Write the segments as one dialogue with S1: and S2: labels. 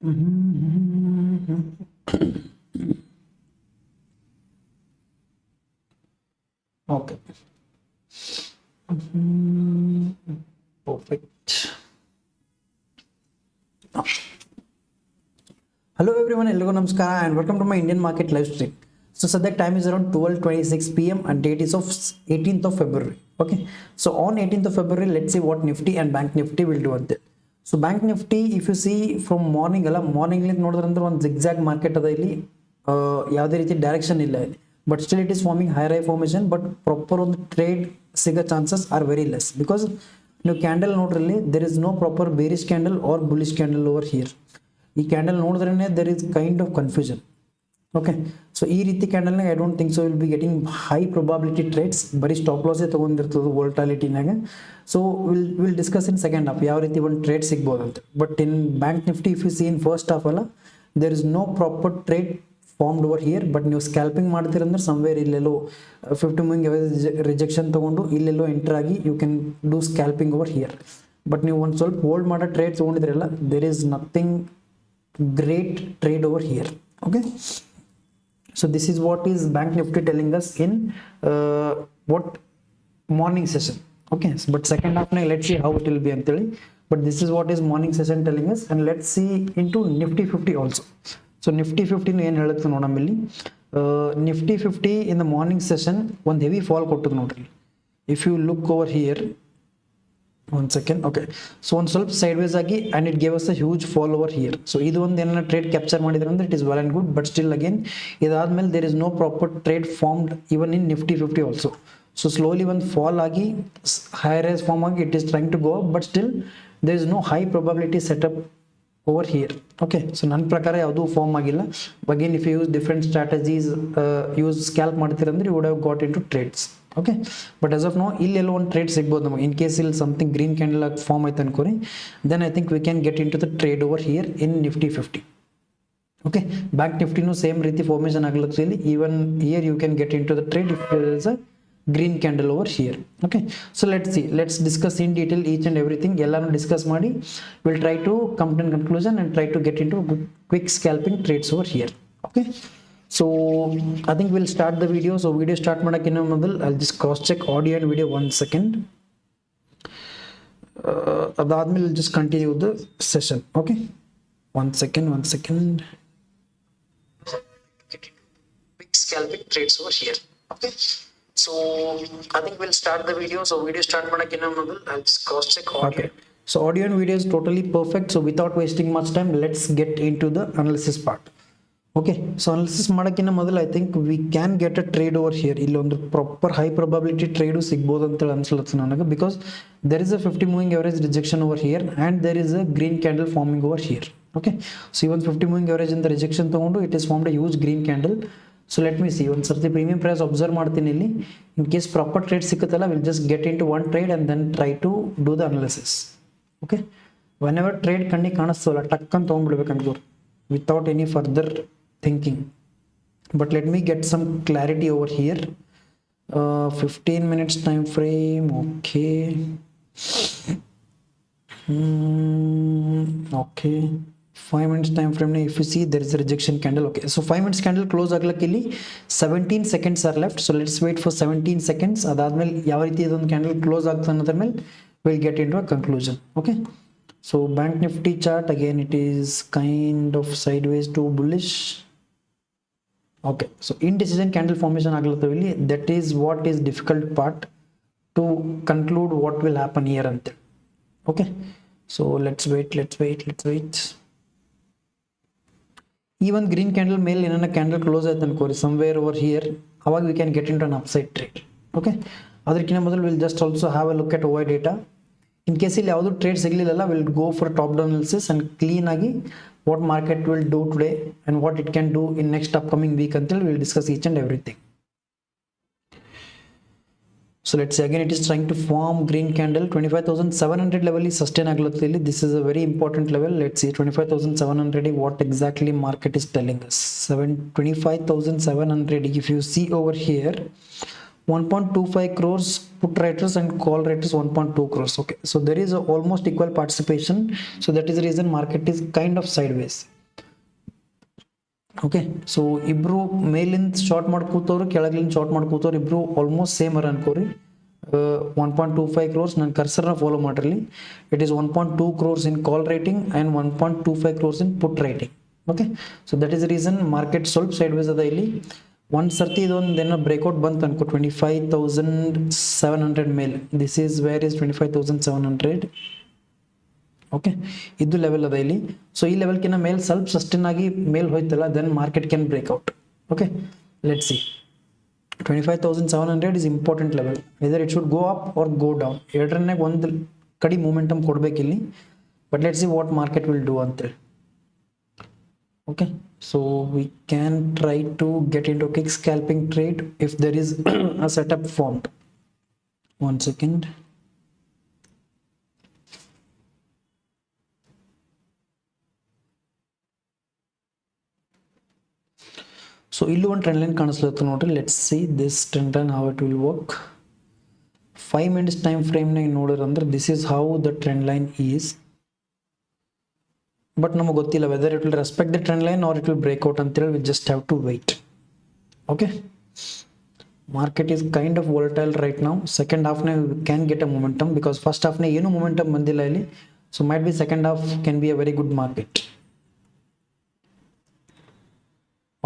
S1: Okay. Perfect. Hello everyone, hello namaskara and welcome to my Indian market live stream. So subject time is around 12:26 p.m. and date is of 18th of February. Okay. So on 18th of February, let's see what Nifty and Bank Nifty will do on that. So Bank Nifty, if you see from morning nodidre one zigzag market ada illi ಯಾವುದೇ ರೀತಿ direction ಇಲ್ಲ ಇಲ್ಲಿ, but still it is forming higher formation, but proper ಒಂದು trade ಸಿಗೋ chances are very less because ನೀವು candle ನೋಡ್ರಲ್ಲಿ there is no proper bearish candle or bullish candle over here. ಈ candle ನೋಡಿದ್ರೇ there is kind of confusion. Okay, so ಈ ರೀತಿ ಕ್ಯಾಂಡಲ್ನಾಗ I don't think so will be getting high probability trades, ಬರೀ stop ಲಾಸೇ ತೊಗೊಂಡಿರ್ತದೆ ವೋಲ್ಟಾಲಿಟಿನಾಗ. So will discuss in second half ಯಾವ ರೀತಿ ಒಂದು ಟ್ರೇಡ್ ಸಿಗ್ಬೋದು ಅಂತ. But in bank Nifty if you see in first half ಅಲ್ಲ, there is no proper trade formed over here. But ನೀವು ಸ್ಕ್ಯಾಲ್ಪಿಂಗ್ ಮಾಡ್ತೀರಂದ್ರೆ ಸಮ್ವೇರ್ ಇಲ್ಲೆಲ್ಲೋ 50 ಮೂವಿಂಗ್ ರಿಜೆಕ್ಷನ್ ತೊಗೊಂಡು ಇಲ್ಲೆಲ್ಲೋ ಎಂಟರ್ ಆಗಿ you can do scalping over here. But ನೀವು ಒಂದು ಸ್ವಲ್ಪ ಹೋಲ್ಡ್ ಮಾಡೋ ಟ್ರೇಡ್ ತೊಗೊಂಡಿದ್ರಲ್ಲ, there is nothing great trade over here. Okay, so this is what is Bank Nifty telling us in what morning session. Okay, so, but second half now let's see how it will be antali, but this is what is morning session telling us. And let's see into Nifty 50 also. So Nifty 50 ಏನು ಹೇಳುತ್ತೆ ನೋಡೋಣ ಇಲ್ಲಿ. Nifty 50 in the morning session ಒಂದು heavy fall ಕೊಟ್ಟದು ನೋಡ್ರಿ. If you look over here, one second. Okay, so one ಸ್ವಲ್ಪ sideways ಆಗಿ and it gave us a huge fall over here. So ಇದು ಒಂದು ಏನನ್ನ ಟ್ರೇಡ್ ಕ್ಯಾಪ್ಚರ್ ಮಾಡಿದ್ರೆ ಅಂದ್ರೆ it is well and good, but still again ಇದಾದ್ಮೇಲೆ there is no proper trade formed even in Nifty 50 also. So slowly one fall ಆಗಿ high rise form ಆಗಿ it is trying to go up, but still there is no high probability setup over here. Okay, so ನನ್ನ ಪ್ರಕಾರ ಯಾವುದು form ಆಗಿಲ್ಲ. again if you use different strategies, use scalp ಮಾಡ್ತೀರಂದ್ರೆ you would have got into trades. Okay, but as of now ಇಲ್ಲೆಲ್ಲೋ ಒಂದು trade ಸಿಗ್ಬೋದು ನಮಗೆ. In case ಇಲ್ಲಿ something green candle form ಆಯ್ತು ಅನ್ಕೋರಿ, then I think we can get in to the trade over here in Nifty 50. Okay, bank ನಿಫ್ಟಿನೂ same ರೀತಿ formation ಆಗ್ಲಕ್ಕೆ ಇಲ್ಲಿ even here you can get in to the trade if there is a green candle over here. Okay, so let's discuss in detail each and everything. ಎಲ್ಲಾನು discuss ಮಾಡಿ will try to come to conclusion and try to get in to quick scalping trades over here. Okay, so I think we'll start the video. So video start ಮಾಡಕ್ಕಿಂತ ಮೊದಲು I'll just cross check audio and video 1 second. ಅದಾದ್ಮೇಲೆ just continue the session. Okay, 1 second. Quick scalping trades over here. Okay, so I think we'll start the video. So video start ಮಾಡಕ್ಕಿಂತ ಮೊದಲು I'll just cross check audio. Okay, so audio and video is totally perfect. So without wasting much time, let's get into the analysis part. Okay, so analysis ಮಾಡೋಕ್ಕಿಂತ ಮೊದಲು I think we can get a trade over here. ಇಲ್ಲೊಂದು proper high probability trade ಸಿಗ್ಬೋದು ಅಂತೇಳಿ ಅನ್ಸ್ಲತ್ತು ನನಗೆ, because there is a 50 moving average rejection over here and there is a green candle farming over here. Okay, so ಈ ಒಂದು 50 moving average ಅಂತ rejection ತೊಗೊಂಡು it is formed a use green candle. So let me C, ಒಂದು ಸರ್ತಿ premium price observe ಮಾಡ್ತೀನಿ ಇಲ್ಲಿ. In case proper trade ಸಿಕ್ಕತ್ತಲ್ಲ, will just get in to one trade and then try to do the analysis. Okay, whenever trade ಕಣ್ಣಿಗೆ ಕಾಣಿಸ್ತಲ್ಲ ಟಕ್ ಅಂತ ತೊಗೊಂಡ್ಬಿಡ್ಬೇಕಂತ without any further thinking. But let me get some clarity over here. 15 minutes time frame. Okay, okay, 5 minutes time frame. If you see, there is a rejection candle. Okay, so 5 minutes candle close aglakili 17 seconds are left. So let's wait for 17 seconds. Adadmel yav riti idon candle close agtha annadar mel we'll get into a conclusion. Okay, so Bank Nifty chart again, it is kind of sideways to bullish. Okay, so indecision candle formation aglatavili, that is what is difficult part to conclude what will happen here ante. Okay, so let's wait. Even green candle male in a candle close aaytu ankori somewhere over here, avag we can get into an upside trade. Okay, adrikina modal we'll just also have a look at OI data. In case ಇಲ್ಲಿ ಯಾವುದು trade ಸಿಗಲಿಲ್ಲ, we'll go for top down analysis and clean ಆಗಿ what market will do today and what it can do in next upcoming week until we'll discuss each and everything. So let's say again it is trying to form green candle. 25,700 level is sustain aglutte ಇಲ್ಲಿ. This is a very important level. Let's see 25,700 what exactly market is telling us. 25,700 if you see over here, 1.25 crores put writers and call writers 1.2 crores. Okay, so there is a almost equal participation. So that is the reason market is kind of sideways. Okay, so ಇಬ್ರು ಮೇಲಿಂದ short ಮಾಡಿ ಕೂತವ್ರು, ಕೆಳಗಿಂದ short ಮಾಡಿ ಕೂತವ್ರು, ಇಬ್ರು almost same ಅರ ಅನ್ಕೋರಿ. 1.25 crores ನನ್ನ ಕರ್ಸರ್ನ follow ಮಾಡಿರಲಿ. It is 1.2 crores in call rating and 1.25 crores in put rating. Okay, so that is the reason market ಸ್ವಲ್ಪ ಸೈಡ್ ವೇಸ್ ಅದ ಇಲ್ಲಿ. ಒಂದು ಸರ್ತಿ ಇದೊಂದು ಏನೋ ಬ್ರೇಕ್ಔಟ್ ಬಂತು ಅನ್ಕೋ 25,700 ಮೇಲೆ. This is where is 25,700. Okay, ಇದು ಲೆವೆಲ್ ಅದ ಇಲ್ಲಿ. ಸೊ ಈ ಲೆವೆಲ್ಕಿನ್ನ ಮೇಲೆ ಸ್ವಲ್ಪ ಸಸ್ಟೇನ್ ಆಗಿ ಮೇಲೆ ಹೋಯ್ತಲ್ಲ, then market can breakout. Okay, let's see. 25,700 is important level. Either it should go up or go down. ಎರಡರನ್ನೇ ಒಂದು ಕಡಿ ಮೂಮೆಂಟಮ್ ಕೊಡ್ಬೇಕಿಲ್ಲಿ. But let's see what market will do ಅಂತೇಳಿ. Okay, so we can try to get in to kick scalping trade if there is a setup formed. One second. So ಇಲ್ಲೂ ಒಂದು trend line ಕಾಣಿಸ್ಲತ್ತ ನೋಡ್ರಿ. Let's see this trend line how it will work. 5 minutes time ಫ್ರೇಮ್ನಾಗ ನೋಡಿರಂದ್ರೆ this is how the trend line is. But ನಮಗೆ ಗೊತ್ತಿಲ್ಲ whether it will respect the trend line or it will breakout ಅಂತೇಳಿ. We just have to wait. Okay, market is kind of volatile right ನಾವು. Second ಹಾಫ್ನಾಗ can get a momentum because first ಹಾಫ್ನಾಗ ಏನು momentum ಬಂದಿಲ್ಲ ಇಲ್ಲಿ. So might be second half can be a very good market.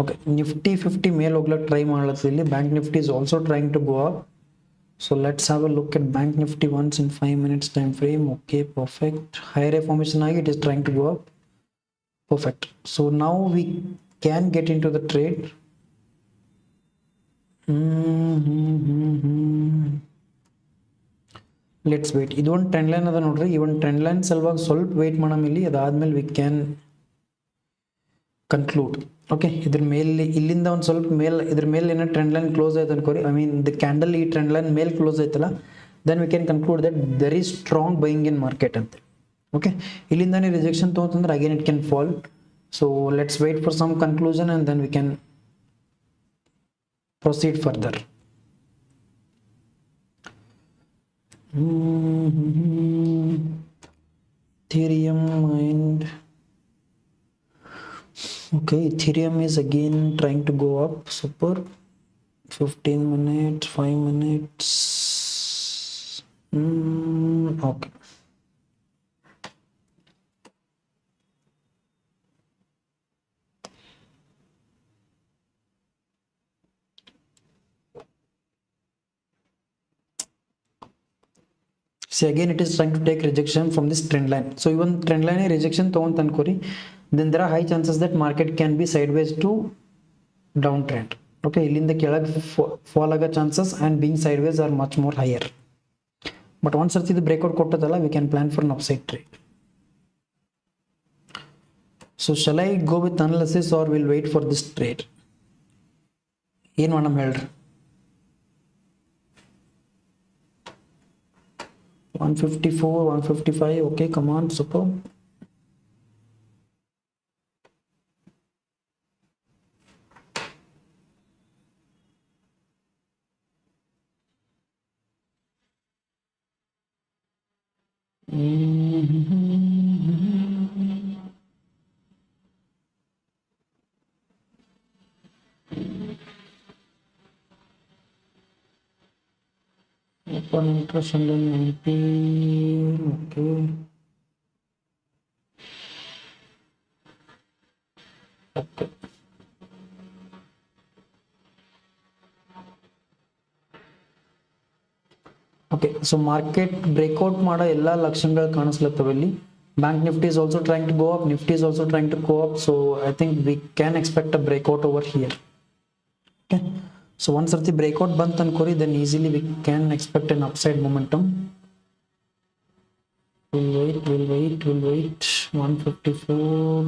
S1: Okay, Nifty 50 ಮೇಲೆ ಹೋಗ್ಲಿಕ್ಕೆ try ಮಾಡ್ಲತ್ತ ಇಲ್ಲಿ. Bank Nifty is also trying to go up. So let's have a look at bank nifty once in 5 minutes time frame. Okay, perfect. Higher formation ಆಗಿ it is trying to go up. Perfect. So now we can get into the trade. Let's wait. ಇದು ಒಂದು trend line ಅದ ನೋಡ್ರಿ. ಈ ಒಂದು trend line ಸಲುವಾಗಿ ಸ್ವಲ್ಪ wait madam ಇಲ್ಲಿ. ಅದಾದ್ಮೇಲೆ we can conclude. ಓಕೆ, ಇದ್ರ ಮೇಲೆ ಇಲ್ಲಿಂದ ಒಂದು ಸ್ವಲ್ಪ ಮೇಲೆ ಇದ್ರ ಮೇಲೆ ಏನೋ ಟ್ರೆಂಡ್ ಲೈನ್ ಕ್ಲೋಸ್ ಆಯ್ತು ಅನ್ಕೋರಿ. ಐ ಮೀನ್ ದ ಕ್ಯಾಂಡಲ್ ಈ ಟ್ರೆಂಡ್ ಲೈನ್ ಮೇಲೆ ಕ್ಲೋಸ್ ಆಯ್ತಲ್ಲ, then we can conclude that there is strong buying in market ಅಂತ. ಓಕೆ, ಇಲ್ಲಿಂದಾನೇ ರಿಜೆಕ್ಷನ್ ತೊಗೊಂತಂದ್ರೆ again it can fall. So let's wait for some conclusion and then we can proceed further. Ethereum and okay, Ethereum is again trying to go up. Super. 15 minutes, 5 minutes. Okay. See, again it is trying to take rejection from this trend line. So even trend line rejection ತಗೊಂತ ಅನ್ಕೋರಿ, then there are high chances that market can be sideways to downtrend. Okay, ಇಲ್ಲಿಂದ ಕೆಳಗೆ fall ಆಗೋ chances and being sideways are much more higher. But once ಸರ್ತಿ ಇದು breakout ಕೊಟ್ಟದಲ್ಲ, we can plan for an upside trade. So shall I go with analysis or will wait for this trade? ಏನು ಮಾಡೋಣ ಹೇಳ್ರಿ. 154, 155. Okay, come on, super. Open interest under 19. Okay. Okay. Okay, so market breakout ಮಾಡೋ ಎಲ್ಲ ಲಕ್ಷಣಗಳು ಕಾಣಿಸ್ಲತ್ತವೆ ಇಲ್ಲಿ. Bank Nifty is also trying to go up, Nifty is also trying to go up, so I think we can expect a breakout over here. Okay, so once ಸರ್ತಿ breakout ಬಂತು ಅನ್ಕೋರಿ, then easily we can expect an upside momentum. We'll wait. 154.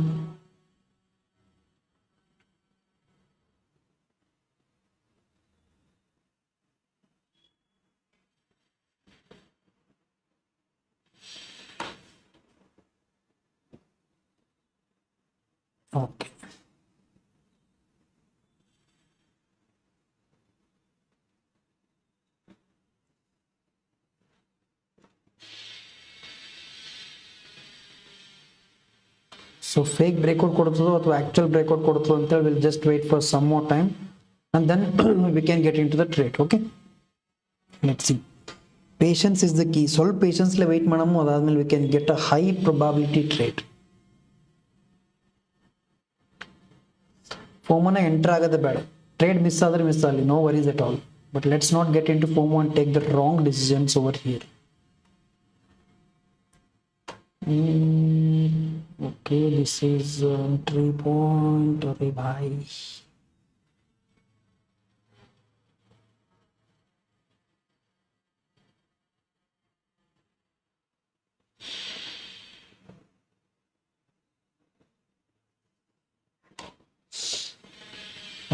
S1: Okay. So fake breakout ಕೊಡುತ್ತದೋ ಅಥವಾ actual breakout ಕೊಡುತ್ತದೋ ಅಂತ we'll just wait for some more time and then we can get into the trade. Okay, let's see. Patience is the key. ಸ್ವಲ್ಪ patience le wait ಮಾಡಾಮು, ಅದಾದ್ಮೇಲೆ we can get a high probability trade. FOMO ನ enter ಆಗೋದೇ ಬೇಡ. Trade miss ಆದ್ರೆ miss ಆಗಲಿ, no worries at all. But let's not get into FOMO and take the wrong decisions over here. Okay, this is entry point. Arey bhai,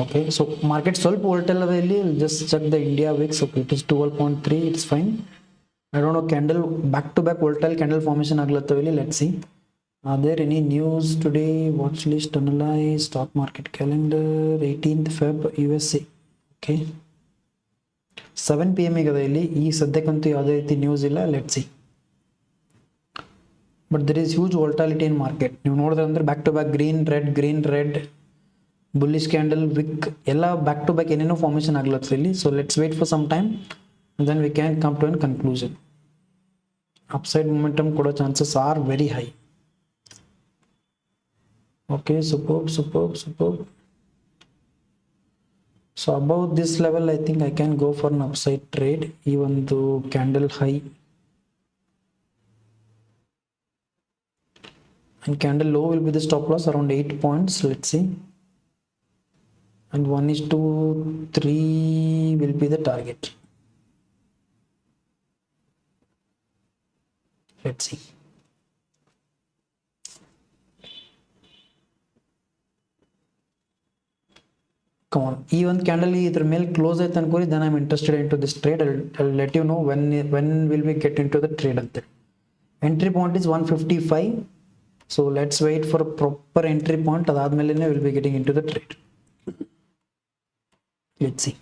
S1: okay, so market ಸ್ವಲ್ಪ volatile ಅದ ಇಲ್ಲಿ. Just check the India VIX. Okay, it is 12.3, it's fine. I don't know, candle back to back volatile candle formation ಆಗ್ಲತ್ತವ ಇಲ್ಲಿ. Let's see, are there any news today? Watch list, analyze stock market calendar. 18th Feb USA. Okay, 7 PM ಆಗದ ಇಲ್ಲಿ. ಈ ಸದ್ಯಕ್ಕಂತೂ ಯಾವುದೇ ರೀತಿ news ಇಲ್ಲ. Let's see, but there is huge volatility in market. ನೀವು ನೋಡಿದ್ರೆ ಅಂದ್ರೆ back to back green red bullish candle wick ಎಲ್ಲ back to back ಏನೇನೋ ಫಾರ್ಮೇಷನ್ ಆಗ್ಲತ್ತದ ಇಲ್ಲಿ. So let's wait for some time and then we can come to a conclusion. Upside momentum ಕೊಡೋ chances are very high. Okay, superb. So above this level I think I can go for an upside trade. Even though candle high and candle low will be the stop loss around 8 points. Let's see, and 1:3 will be the target. Let's see. Come on, ಈ ಒಂದು candle ಇದ್ರ ಮೇಲೆ close ಆಯ್ತು ಅನ್ಕೋರಿ, then I'm interested into this trade. I'll let you know when will we get into the trade ಅಂತ. Entry point is 155. So let's wait for a proper entry point. ಅದಾದ್ಮೇಲೆ we'll be getting into the trade. Let's see,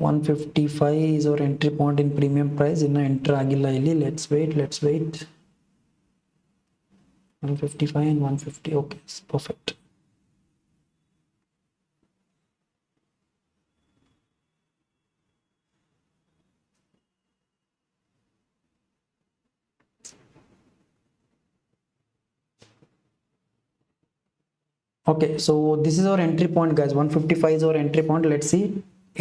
S1: 155 is our entry point in premium price. ಇನ್ನ enter ಆಗಿಲ್ಲ ಇಲ್ಲಿ. Let's wait 155 and 150. Okay, perfect. Okay, so this is our entry point guys. 155 is our entry point. Let's see,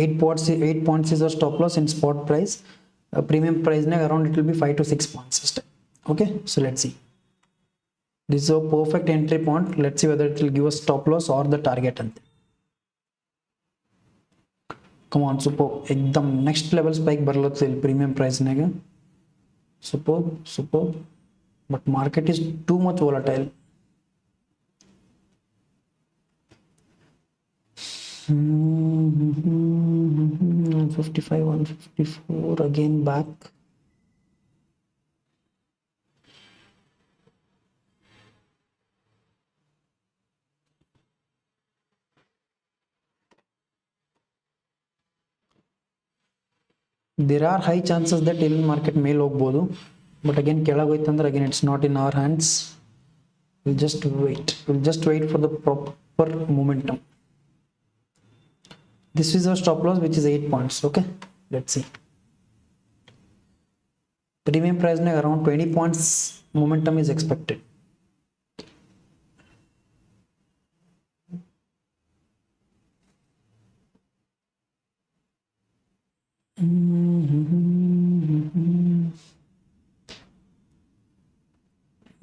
S1: 8 points is our stop loss in spot price. Premium price ne around it will be 5 to 6 points. Okay, so let's see, this is a perfect entry point. Let's see whether it will give us stop loss or the target. Come on, super, ekdam next level spike barlatte premium price nega. Superb, but market is too much volatile. 155, 154 again back. There are high chances that Indian market may ಹೋಗಬಹುದು, but again ಕೆಳಗೆ ಹೋಯ್ತಂದ್ರೆ again it's not in our hands. We'll just wait for the proper momentum. This is our stop loss, which is 8 points. Okay, let's see, premium price ne around 20 points momentum is expected.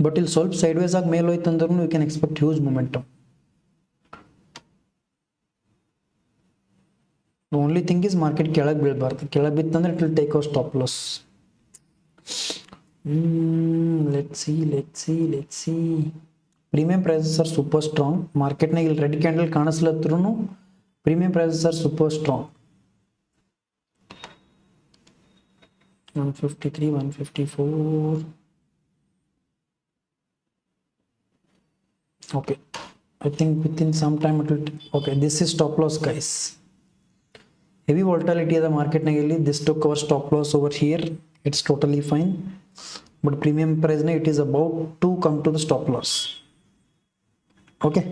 S1: But ಇಲ್ಲಿ ಸ್ವಲ್ಪ sideways ಆಗಿ ಮೇಲೆ ಹೋಯ್ತಂದ್ರೂ we can expect huge momentum. The only thing is market ಕೆಳಗೆ ಬೀಳಬಾರ್ದು. ಕೆಳಗೆ ಬಿತ್ತಂದ್ರೆ it will take our stop loss. Let's see. Premium prices are super strong. Market ನಾಗ ಇಲ್ಲಿ red candle ಕಾಣಿಸ್ಲತ್ರೂ premium prices are super strong. 153, 154. Okay, I think within some time it will. Okay, this is stop loss guys. Heavy volatility of the market nageli. This took our stop loss over here. It's totally fine. but premium price it is about to come to the stop loss. Okay,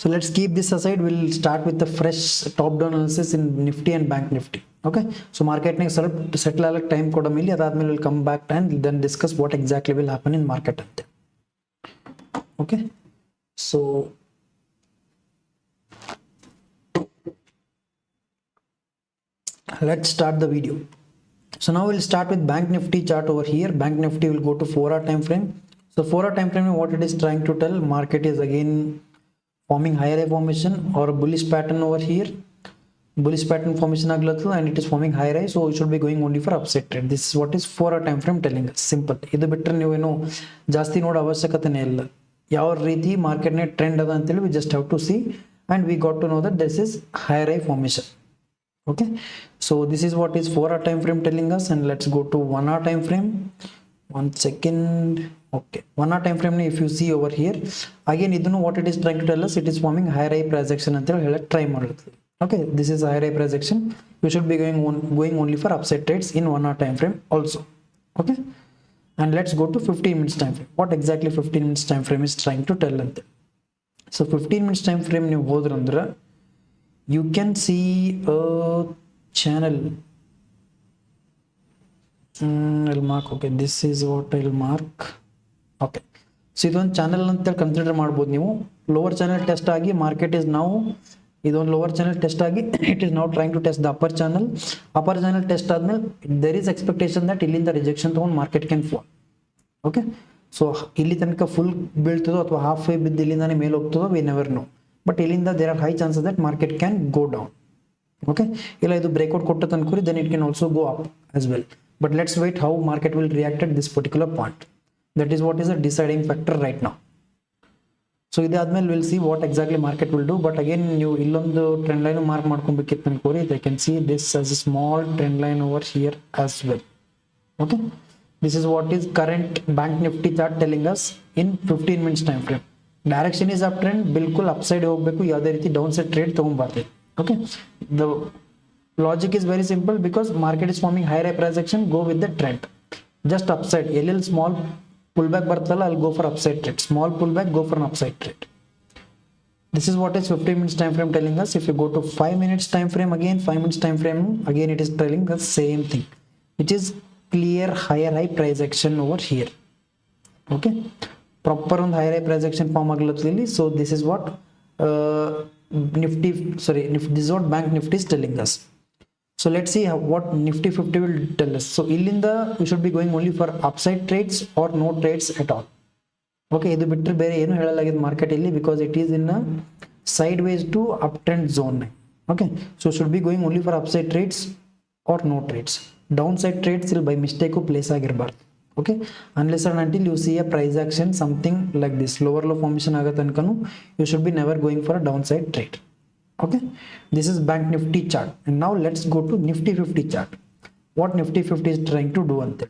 S1: so let's keep this aside. We'll start with the fresh top down analysis in Nifty and Bank Nifty. Okay, so market next settle alak time koda milli adadmele will come back and then discuss what exactly will happen in market ante. Okay, so let's start the video. So now we'll start with Bank Nifty chart over here. Bank Nifty will go to 4-hour time frame. So 4-hour time frame, what it is trying to tell, market is again forming higher high formation or a bullish pattern over here. Bullish pattern formation aglattu and it is forming higher high, so it should be going only for upside trade. This is what is 4-hour time frame telling us. Simple. Idu bitre neevenu ಜಾಸ್ತಿ ನೋಡ ಅವಶ್ಯಕತೆನೇ ಇಲ್ಲ. ಯಾವ ರೀತಿ market ನೇ trend ಅದ ಅಂತ ಹೇಳಿ we just have to see and we got to know that this is higher high formation. Okay, so this is what is 4-hour time frame telling us, and let's go to 1-hour time frame. 1 second. Okay, 1-hour time frame, if you see over here again idunu what it is trying to tell us, it is forming higher high price action anta ಹೇಳಿ try ಮಾಡುತ್ತೆ. Okay, this is higher high price action. You should be going only for upside trades in 1-hour time frame also. Okay, and let's go to 15 minutes time frame. What exactly 15 minutes time frame is trying to tell ante. So 15 minutes time frame ನೀವು ಹೋದ್ರಂದ್ರೆ you can see a channel. I'll mark. Okay, this is what I'll mark. Okay, so ಇದೊಂದು channel ಅಂತ consider ಮಾಡ್ಬೋದು ನೀವು. Lower channel test ಆಗಿ market is ನಾವು ಇದೊಂದು lower channel test ಆಗಿ it is ನಾವು trying to test the upper channel test ಆದ್ಮೇಲೆ ದೇರ್ ಇಸ್ ಎಕ್ಸ್ಪೆಕ್ಟೇಷನ್ ದಟ್ ಇಲ್ಲಿಂದ ರಿಜೆಕ್ಷನ್ ತಗೊಂಡು market can fall. Okay, so ಇಲ್ಲಿ ತನಕ ಫುಲ್ ಬೀಳ್ತದೋ ಅಥವಾ ಹಾಫ್ ವೇ ಬಿದ್ದು ಇಲ್ಲಿಂದಾನೆ ಮೇಲೆ ಹೋಗ್ತದೋ ವಿ ನೆವರ್ ನೋ, ಬಟ್ ಇಲ್ಲಿಂದ there are high chances that market can go down. Okay, ಇಲ್ಲ ಇದು ಬ್ರೇಕ್ಔಟ್ ಕೊಟ್ಟತ್ ಅನ್ಕೋರಿ then it can also go up as well, but let's wait how market will react at this particular point. That is what is a deciding factor right now. So ಇದಾದ್ಮೇಲೆ will see what exactly market will do. But again ನೀವು ಇಲ್ಲೊಂದು trend line mark ಮಾಡ್ಕೊಬೇಕಿತ್ತು ಅನ್ಕೋರಿ, they can see this as a small trend line over here as well. Okay, this is what is current Bank Nifty chart telling us in 15 minutes time frame. Direction is uptrend, बिल्कुल upside ಹೋಗಬೇಕು, ಯಾವುದೇ ರೀತಿ downside trade ತಗೊಂಬಾರ್ದು. Okay, the logic is very simple because market is forming higher price action, go with the trend. Just upside, LL small pullback ಬರ್ತಲ್ಲ, I'll go for upside trade. Small pullback, go for an upside trade. This is what is 15 minutes time frame telling us. If you go to 5 minutes time frame, again 5 minutes time frame, again it is telling the same thing, which is clear higher high price action over here. Okay, proper on higher high price action form aglatili. So this is what Nifty, this is what Bank Nifty is telling us. So let's see what Nifty 50 will tell us. So illinda we should be going only for upside trades or no trades at all. Okay, idu bitre bere ಏನು ಹೇಳಲಾಗಿದೆ market ಇಲ್ಲಿ, because it is in a sideways to uptrend zone. Okay, so should be going only for upside trades or no trades. Downside trades will by mistake place ಆಗಿರಬಾರ್ದು. Okay, unless and until you see a price action something like this, lower low formation ಆಗತ್ತೆ ಅನ್ಕನು, you should be never going for a downside trade. Okay, this is Bank Nifty chart. And now let's go to Nifty 50 chart. What Nifty 50 is trying to do ante.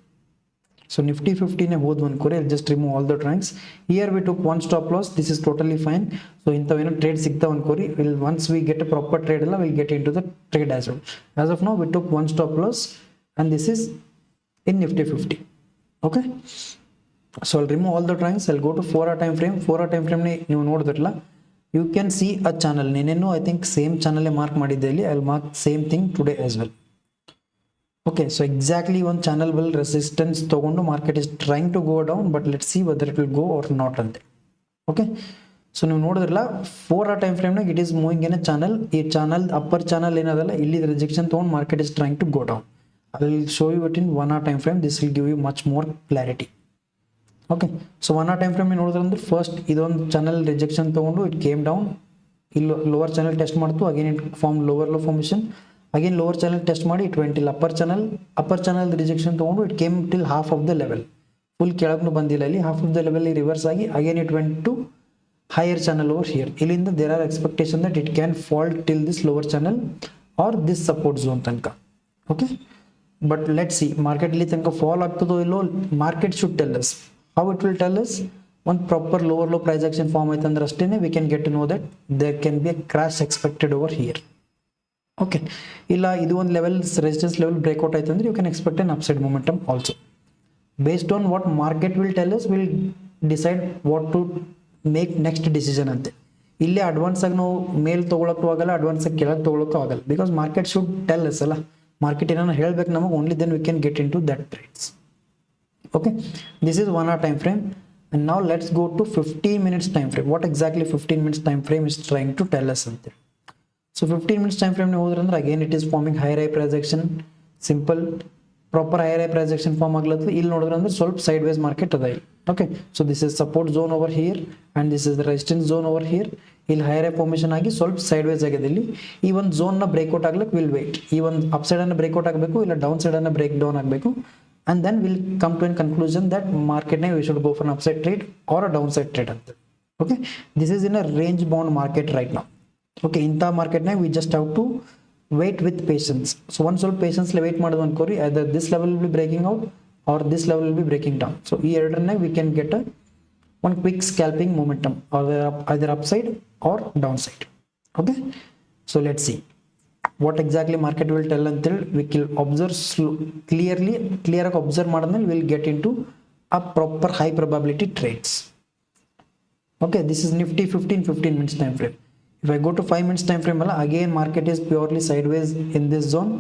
S1: So Nifty 50 ne ಹೋದ್ವು ಅನ್ಕೋರಿ, I'll just remove all the trends. Here we took one stop loss, this is totally fine. So ಇಂಥವೇನೋ trade ಸಿಗ್ತಾವ ಅನ್ಕೋರಿ, once we get a proper trade alla we'll get into the trade as well. As of now we took one stop loss and this is in Nifty 50. Okay, so I'll remove all the trends. I'll go to 4-hour time frame. 4-hour time frame ನೀವು ನೋಡಿದ್ರಲ್ಲ, you can see a channel. Neenu I think same channel mark ಮಾಡಿದ್ದೆ ಇಲ್ಲಿ, I'll mark same thing today as well. Okay, so exactly one channel will resistance ತಗೊಂಡು market is trying to go down, but let's see whether it will go or not ante. Okay, so ನೀವು ನೋಡಿದ್ರಲ್ಲ 4-hour time frame ನಾಗ it is moving in a channel. ಈ channel upper channel ಏನದಲ್ಲ, ಇಲ್ಲಿ rejection ತಗೊಂಡು market is trying to go down. I will show you it in 1-hour time frame. This will give you much more clarity. Okay, so 1-hour time frame ನೋಡಿದ್ರೆ first ಇದೊಂದು channel rejection ತಗೊಂಡು it came down, ಇಲ್ಲಿ lower channel test ಮಾಡ್ತು, again it formed lower low formation, again lower channel test ಮಾಡಿ it went till upper channel rejection ತಗೊಂಡು it came till half of the level, full ಕೆಳಗೂ ಬಂದಿಲ್ಲ, ಇಲ್ಲಿ half of the level reverse ಆಗಿ again it went to higher channel over here. ಇಲ್ಲಿಂದ there are expectation that it can fall till this lower channel or this support zone ತನಕ. Okay, but let's see market ಇಲ್ಲಿ ತನಕ fall ಆಗ್ತದೋ ಇಲ್ಲೋ, market should tell us. How it will tell us? One proper lower low price action form ಆಯ್ತಂದ್ರೆ ಅಷ್ಟೇನೆ we can get to know that there can be a crash expected over here. Okay, ಇಲ್ಲ ಇದು ಒಂದು level resistance level breakout ಆಯ್ತಂದ್ರೆ you can expect an upside momentum also. based on what market will tell us, we'll decide what to make next decision ante. ಇಲ್ಲಿ advance ಆಗಿ ನಾವು ಮೇಲ್ ತೊಗೊಳಕ್ಕೂ ಆಗಲ್ಲ, advance ಆಗಿ ಕೆಳಗೆ ತೊಗೊಳಕ್ಕೂ ಆಗಲ್ಲ, because market should tell us ಅಲ್ಲ, ಮಾರ್ಕೆಟ್ ಏನೋ ಹೇಳ್ಬೇಕು ನಮಗೆ, only then we can get in to that trades. Okay, this is 1 hour time frame, and now let's go to 15 minutes time frame. What exactly 15 minutes time frame is trying to tell us ante. So 15 minutes time frame hodre andre again it is forming higher high price action, simple proper higher high price action form aglatve. ಇಲ್ಲಿ ನೋಡಿದ್ರೆ ಅಂದ್ರೆ ಸ್ವಲ್ಪ sideways market ಅದ ಇಲ್ಲಿ. Okay, so this is support zone over here and this is the resistance zone over here. ಇಲ್ಲಿ higher high formation ಆಗಿ ಸ್ವಲ್ಪ sideways ಆಗಿದೆ. ಇಲ್ಲಿ ಈ ಒಂದು zone ನ breakout ಆಗ್ಲಿಕ್ಕೆ will wait. ಈ ಒಂದು upside ಅನ್ನ breakout ಆಗಬೇಕು, ಇಲ್ಲ downside ಅನ್ನ break down ಆಗಬೇಕು, and then we'll come to a conclusion that market we should go for an upside trade or a downside trade. Okay, this is in a range bound market right now. Okay, in the market we just have to wait with patience. So once all patience wait madadu ankori, either this level will be breaking out or this level will be breaking down. So ee eradaranne we can get a one quick scalping momentum, or either upside or downside. Okay, so let's see what exactly market will tell until we will observe clear observe madadmele we'll get into a proper high probability trades. Okay, this is Nifty 15 minutes time frame. If I go to 5 minutes time frame, again market is purely sideways in this zone.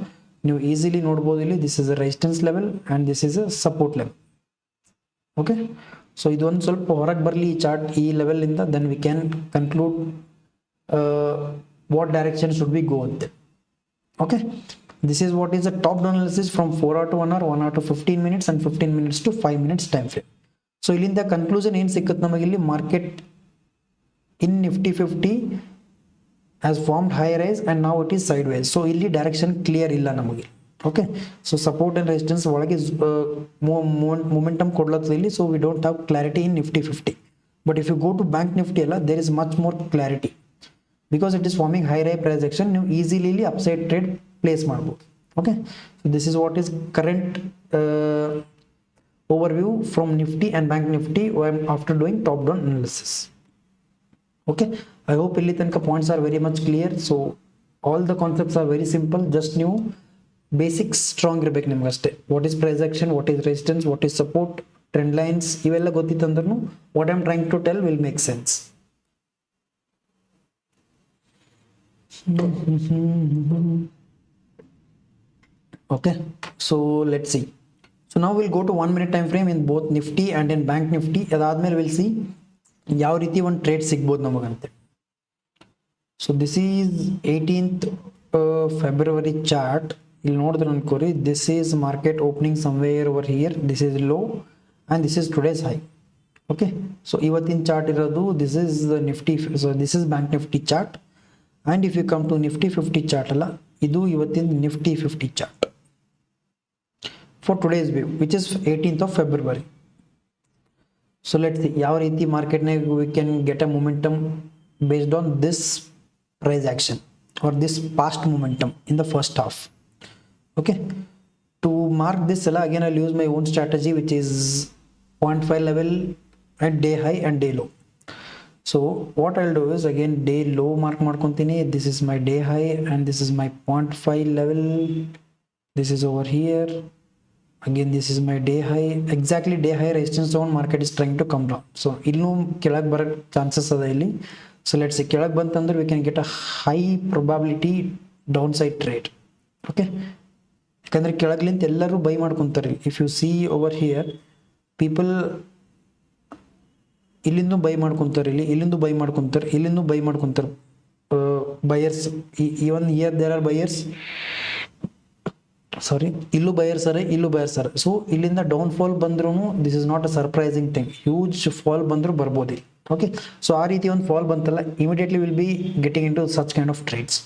S1: You easily notice illi this is a resistance level and this is a support level. Okay, so idu ಒಂದು ಸ್ವಲ್ಪ ಹೊರಗೆ ಬರಲಿ chart ಈ level ಇಂದ, then we can conclude what direction should we go with. Okay, this is what is a top down analysis from 4 hour to 1 hour, 1 hour to 15 minutes and 15 minutes to 5 minutes time frame. So ಇಲ್ಲಿಂದ conclusion ಏನು ಸಿಕ್ಕುತ್ತೆ ನಮಗೆ, ಇಲ್ಲಿ market in Nifty 50 has formed high rise and now it is sideways. So ಇಲ್ಲಿ direction clear ಇಲ್ಲ ನಮಗೆ. Okay, so support and resistance ಒಳಗೆ momentum ಕೊಡ್ಲತ್ತದ ಇಲ್ಲಿ, so we don't have clarity in Nifty 50. But if you go to Bank Nifty ಅಲ್ಲ, there is much more clarity because it is forming high price action. ನೀವು easily ಇಲ್ಲಿ upside trade place ಮಾಡಬಹುದು. Okay, so this is what is current overview from Nifty and Bank Nifty after doing top down analysis. Okay, I hope ಇಲ್ಲಿ ತನಕ points are very much clear. So all the concepts are very simple, just new basics strong ಇರಬೇಕು ನಿಮಗೆ ಅಷ್ಟೇ. What is price action, what is resistance, what is support, trend lines, ಇವೆಲ್ಲ ಗೊತ್ತಿತ್ತಂದ್ರೂ what I am trying to tell will make sense. Okay, so let's see. So now we'll go to 1 minute time frame in both Nifty and in Bank Nifty. ಅದಾದ್ಮೇಲೆ we'll see ಯಾವ ರೀತಿ ಒಂದು trade ಸಿಗ್ಬೋದು ನಮಗಂತೆ. So this is 18th February chart. ಇಲ್ಲಿ ನೋಡಿದ್ರೆ ಅನ್ಕೋರಿ, this is market opening somewhere over here, this is low and this is today's high. Okay, so ಇವತ್ತಿನ ಚಾರ್ಟ್ ಇರೋದು this is Nifty, so this is bank Nifty chart. And if you come to Nifty 50 chart ಅಲ್ಲ, ಇದು ಇವತ್ತಿನ Nifty 50 chart for today's view which is 18th of February. So let's see ಯಾವ ರೀತಿ ಮಾರ್ಕೆಟ್ನಾಗ we can get a momentum based on this price action or this past momentum in the first half. Okay, to mark this again I'll use my own strategy, which is 0.5 level at day high and day low. So what I'll do is again day low mark ಮಾಡ್ಕೊಂತೀನಿ, this is my day high and this is my 0.5 level, this is over here. Again this is my day high, exactly day high resistance zone market is trying to come down. So ಇನ್ನೂ ಕೆಳಗೆ ಬರೋ chances ಅದ ಇಲ್ಲಿ. So let's ಕೆಳಗೆ ಬಂತಂದ್ರೆ we can get a high probability downside trade. Okay, ಯಾಕಂದ್ರೆ ಕೆಳಗ್ಲಿಂತ ಎಲ್ಲರೂ ಬೈ ಮಾಡ್ಕೊಂತಾರೆ. If you see over here people ಇಲ್ಲಿಂದ ಬೈ ಮಾಡ್ಕೊಂತಾರೆ, ಇಲ್ಲಿಂದ ಬೈ ಮಾಡ್ಕೊಂತಾರೆ, ಇಲ್ಲಿಂದ ಬೈ ಮಾಡ್ಕೊಂತಾರೆ buyers. Even here there are buyers, sorry ಇಲ್ಲೂ ಬಯರ್ ಸರ್, ಇಲ್ಲೂ ಬಯರ್ ಸರ್. ಸೊ ಇಲ್ಲಿಂದ ಡೌನ್ ಫಾಲ್ ಬಂದ್ರೂ this is not a surprising thing, huge fall ಬಂದರೂ ಬರ್ಬೋದು. ಓಕೆ, ಸೊ ಆ ರೀತಿ ಒಂದು ಫಾಲ್ ಬಂತಲ್ಲ, immediately will be getting into such kind of trades.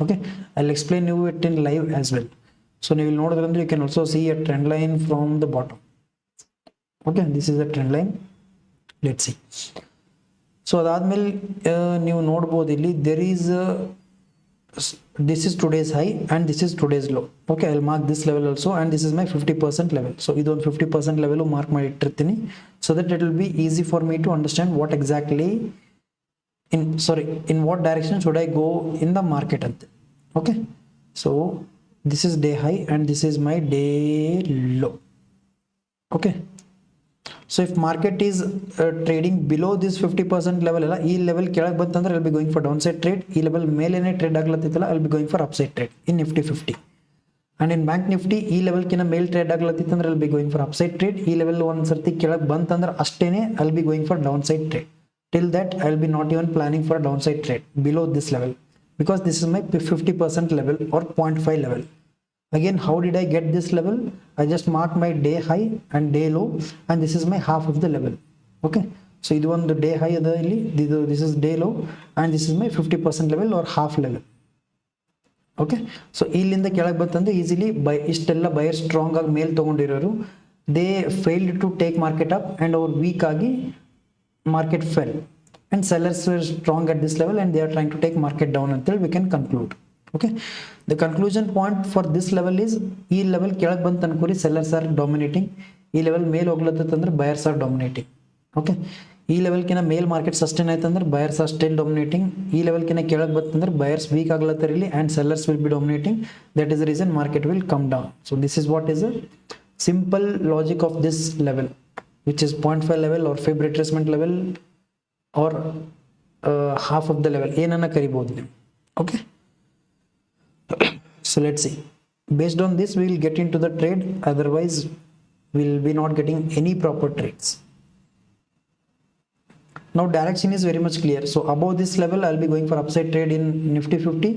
S1: Okay, I will explain you it in live as well. So ನೀವು ಇಲ್ಲಿ ನೋಡಿದ್ರೆ ಅಂದ್ರೆ you can also see a trend line from the bottom. Okay, this is a trend line, let's see. So ಅದಾದ್ಮೇಲೆ ನೀವು ನೋಡ್ಬೋದು ಇಲ್ಲಿ there is this is today's high and this is today's low. Okay, I'll mark this level also, and this is my 50% level. So idon 50% level mark ಮಾಡಿ ಇಟ್ಟಿರ್ತೀನಿ, so that it will be easy for me to understand what exactly in what direction should I go in the market ante. Okay, so this is day high and this is my day low. Okay, So if market is trading below this 50% level alla ee level keಳಗೆ ಬಂತಂದ್ರೆ I'll be going for downside trade, ee level ಮೇಲೇನೆ trade ಆಗ್ಲತ್ತಿತ್ತಲ್ಲ I'll be going for upside trade in nifty 50. And in bank nifty ee level ಕಿನ ಮೇಲ್ trade ಆಗ್ಲತ್ತಿತ್ತಂದ್ರೆ I'll be going for upside trade, ಈ level ಒಂದ್ ಸರ್ತಿ ಕೆಳಗೆ ಬಂತಂದ್ರೆ ಅಷ್ಟೇನೆ I'll be going for downside trade. Till that I'll be not even planning for a downside trade below this level, because this is my 50% level or 0.5 level. Again, how did I get this level? I just mark my day high and day low, and this is my half of the level. Okay, so idu one day high ada illi, this is day low, and this is my 50% level or half level. Okay, so illinda ಕೆಳಗೆ ಬಂತಂದ್ರೆ easily by ಇಷ್ಟೆಲ್ಲ buyer strong ಆಗಿ ಮೇಲ್ ತಗೊಂಡಿರೋರು they failed to take market up and over weak ಆಗಿ market fell, and sellers were strong at this level and they are trying to take market down until we can conclude. Okay, the conclusion point for this level is ee level ಕೆಳಗೆ ಬಂತ ಅನ್ಕೋರಿ sellers are dominating, ಈ level mail ಹೋಗ್ಲತ್ತಂದ್ರೆ buyers are dominating. Okay, ಈ level ಕಿನ ಮೇಲ್ market sustain ಆಯ್ತಂದ್ರೆ buyers are still dominating, ಈ level ಕಿನ ಕೆಳಗೆ ಬಂತಂದ್ರೆ buyers weak ಆಗ್ಲತ್ತಾರೆ ಇಲ್ಲಿ and sellers will be dominating. That is the reason market will come down. So this is what is a simple logic of this level, which is 0.5 level or fib retracement level or half of the level, ಏನನ್ನ ಕರಿಬಹುದು ನೀವು. Okay, so let's see, based on this we will get into the trade, otherwise we will be not getting any proper trades. Now direction is very much clear. So above this level I'll be going for upside trade in nifty 50,